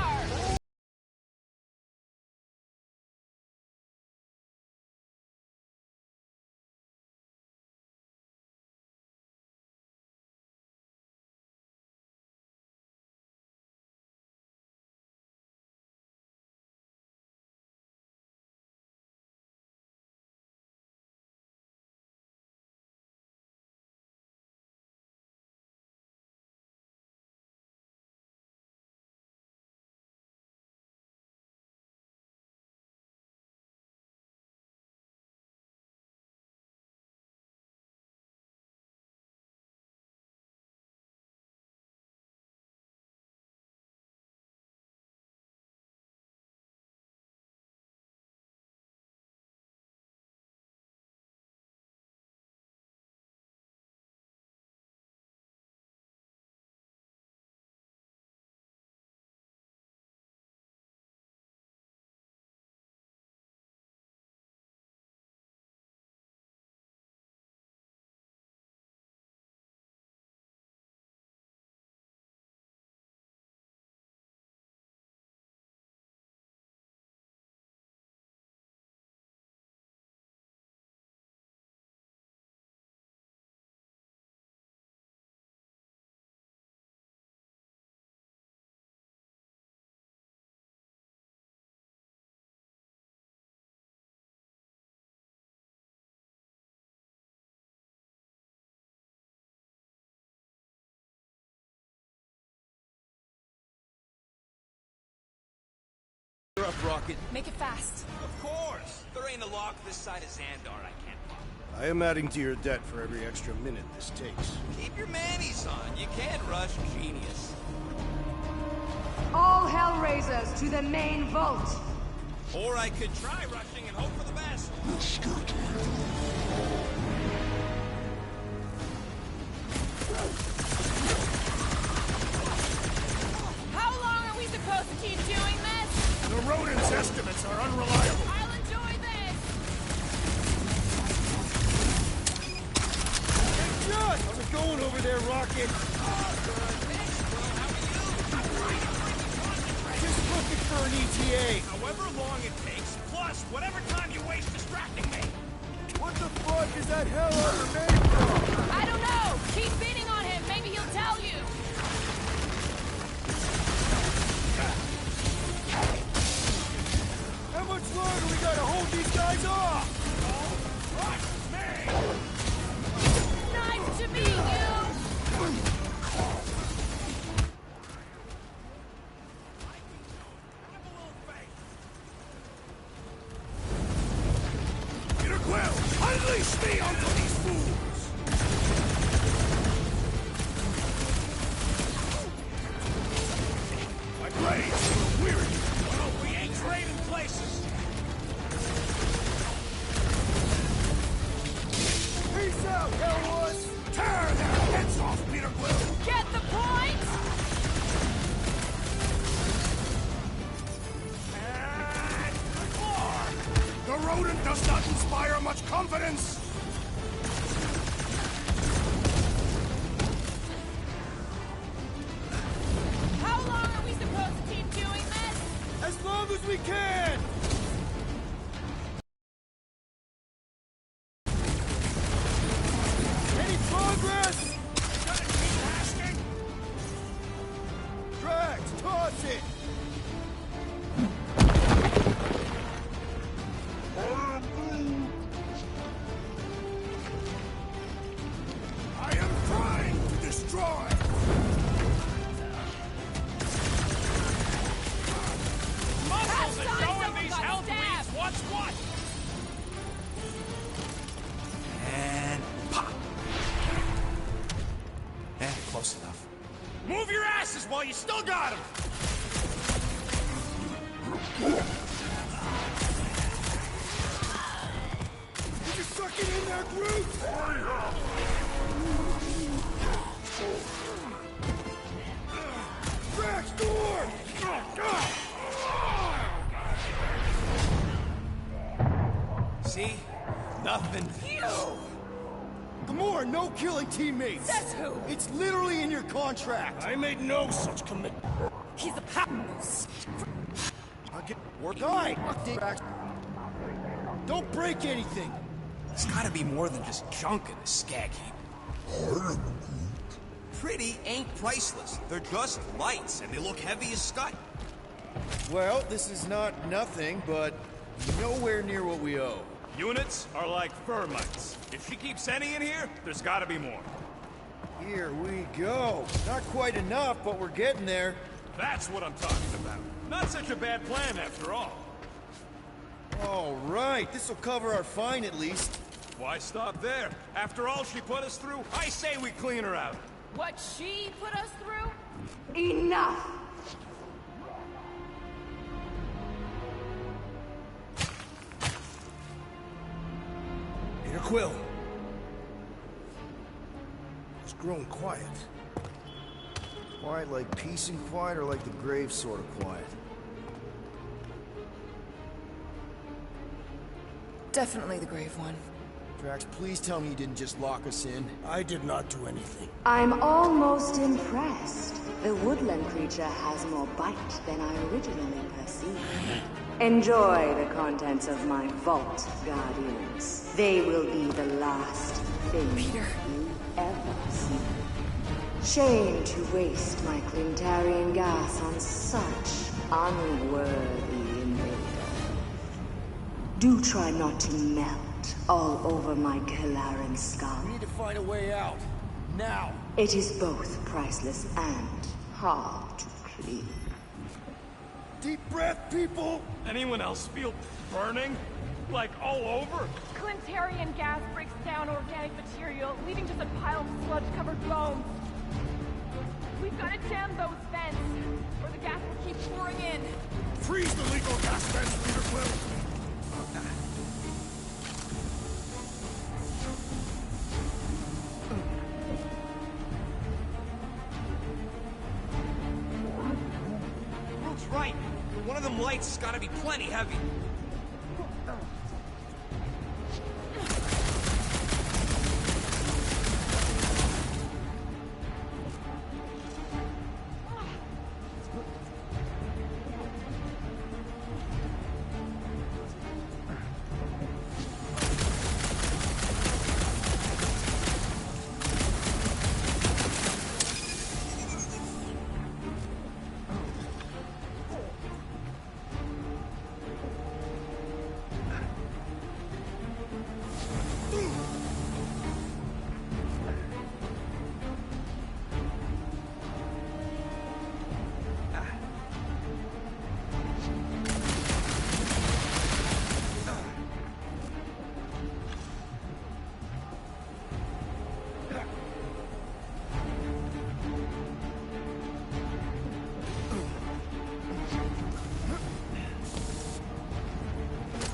E: You're up, Rocket.
D: Make it fast.
E: Of course. There ain't a lock this side of Xandar I can't pop.
I: I am adding to your debt for every extra minute this takes.
E: Keep your manis on. You can't rush genius.
P: All Hellraisers to the main vault!
E: Or I could try rushing and hope for the best.
D: How long are we supposed to keep doing this?
I: The rodents' estimates are unreliable.
D: I'll enjoy this!
C: Hey, Josh! How's it going over there, Rocket? Just looking for an ETA.
E: However long it takes, plus whatever time you waste distracting me.
C: What the fuck is that hell ever made from?
D: I don't know! Keep beating on him, maybe he'll tell you!
C: How much longer we gotta hold these guys off?
D: Nice to meet you!
F: Peter Quill, unleash me onto these fools! My blades will weary you.
E: Well, we ain't trading places.
C: Peace out, Hellwoods!
F: Tear their heads off, Peter Quill!
D: Get the point?
F: And more! The rodent does not inspire much confidence!
D: How long are we supposed to keep doing this?
C: As long as we can! Any progress?
F: Gonna keep asking?
C: Drax, toss it!
F: I am trying to destroy!
E: Muscles are
D: signs
E: showing
D: someone
E: these
D: got
E: hell
D: stabbed.
E: dweebs what's what. And pop. Close enough. Move your asses while you still got them.
C: Did you suck it in there, Groot? Drax, door!
E: nothing.
D: You!
B: Gamora, no killing teammates!
D: Says who?
B: It's literally in your contract!
I: I made no such commitment.
D: He's a power.
B: I'll get work. Guy! Don't break anything!
E: There's gotta be more than just junk in this skag heap. Pretty ain't priceless. They're just lights, and they look heavy as scut.
C: Well, this is not nothing, but nowhere near what we owe.
G: Units are like thermites. If she keeps sending in here, there's gotta be more.
C: Here we go. Not quite enough, but we're getting there.
G: That's what I'm talking about. Not such a bad plan after all.
C: All right, this'll cover our fine at least.
G: Why stop there? After all she put us through, I say we clean her out.
D: What she put us through?
P: Enough!
B: Peter Quill. It's grown quiet.
C: Quiet like peace and quiet, or like the grave sort of quiet?
J: Definitely the grave one.
C: Drax, please tell me you didn't just lock us in.
B: I did not do anything.
P: I'm almost impressed. The woodland creature has more bite than I originally perceived. Enjoy the contents of my vault, Guardians. They will be the last thing you ever see. Shame to waste my Clintarian gas on such unworthy invader. Do try not to melt all over my Kalaran skull.
B: We need to find a way out. Now!
P: It is both priceless and hard to clean.
B: Deep breath, people!
G: Anyone else feel burning? Like all over?
K: Clintarian gas breaks down organic material, leaving just a pile of sludge-covered bones.
D: We've got to jam those vents, or the gas will keep pouring in.
I: Freeze the legal gas vents, Peter Quill!
E: Groot's right. One of them lights has gotta be plenty heavy.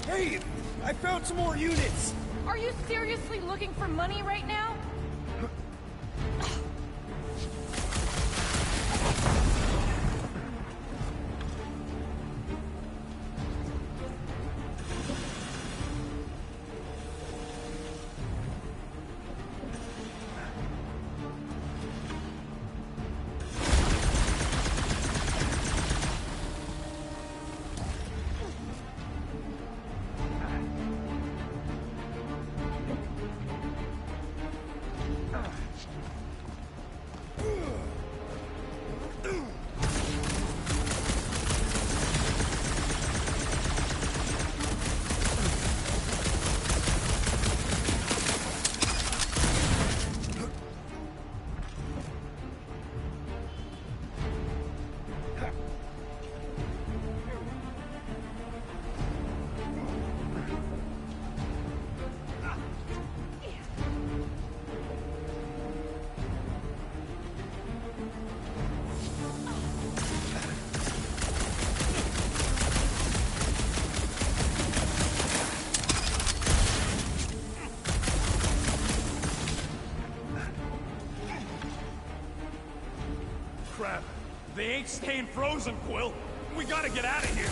B: Hey! I found some more units!
D: Are you seriously looking for money right now?
G: Crap. They ain't staying frozen, Quill. We gotta get out of here.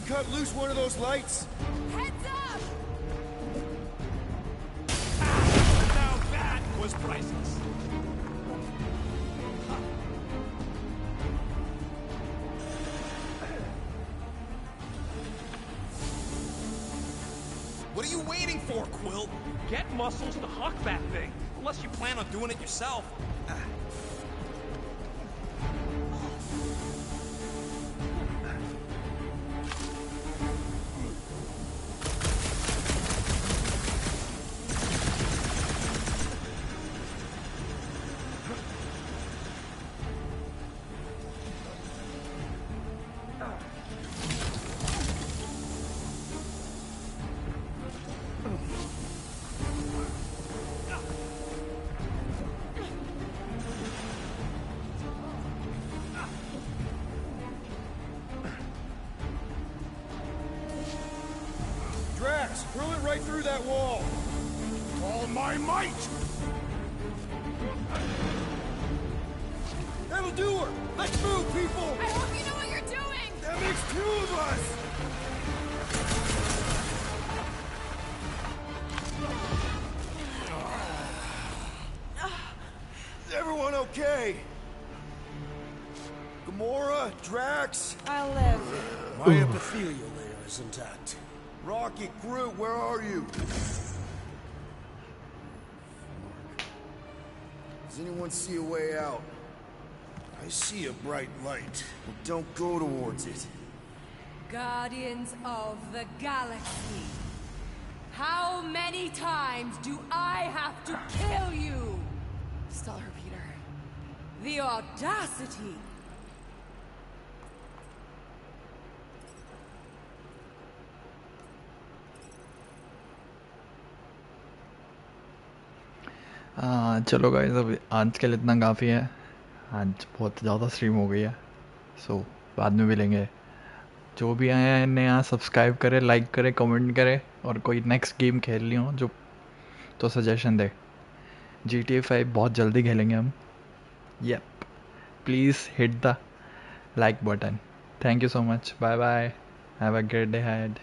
C: cut loose one of those lights?
D: Heads up!
E: Now that was priceless. What are you waiting for, Quill?
H: Get muscles to huck that thing.
E: Unless you plan on doing it yourself.
C: Drax, hurl it right through that wall.
F: All my might!
C: That'll do her! Let's move, people!
D: I hope you know what you're doing!
C: That makes two of us! Is everyone okay? Gamora, Drax?
J: I'll live.
B: My epithelial layer is intact.
C: Rocket, Groot, where are you? Does anyone see a way out?
I: I see a bright light.
C: Well, don't go towards it.
O: Guardians of the Galaxy. How many times do I have to kill you?
J: Still her, Peter.
O: The audacity!
A: चलो guys, अब आज के लिए इतना काफ़ी है। आज बहुत ज़्यादा स्ट्रीम हो गई है, सो बाद में मिलेंगे। जो भी आया है नया, सब्सक्राइब करे, लाइक करे, कमेंट करे, और कोई नेक्स्ट गेम खेल ली हो जो तो सजेशन दे। GTA 5 बहुत जल्दी खेलेंगे हम। Yup, please hit the like button. Thank you so much, bye bye, have a great day ahead.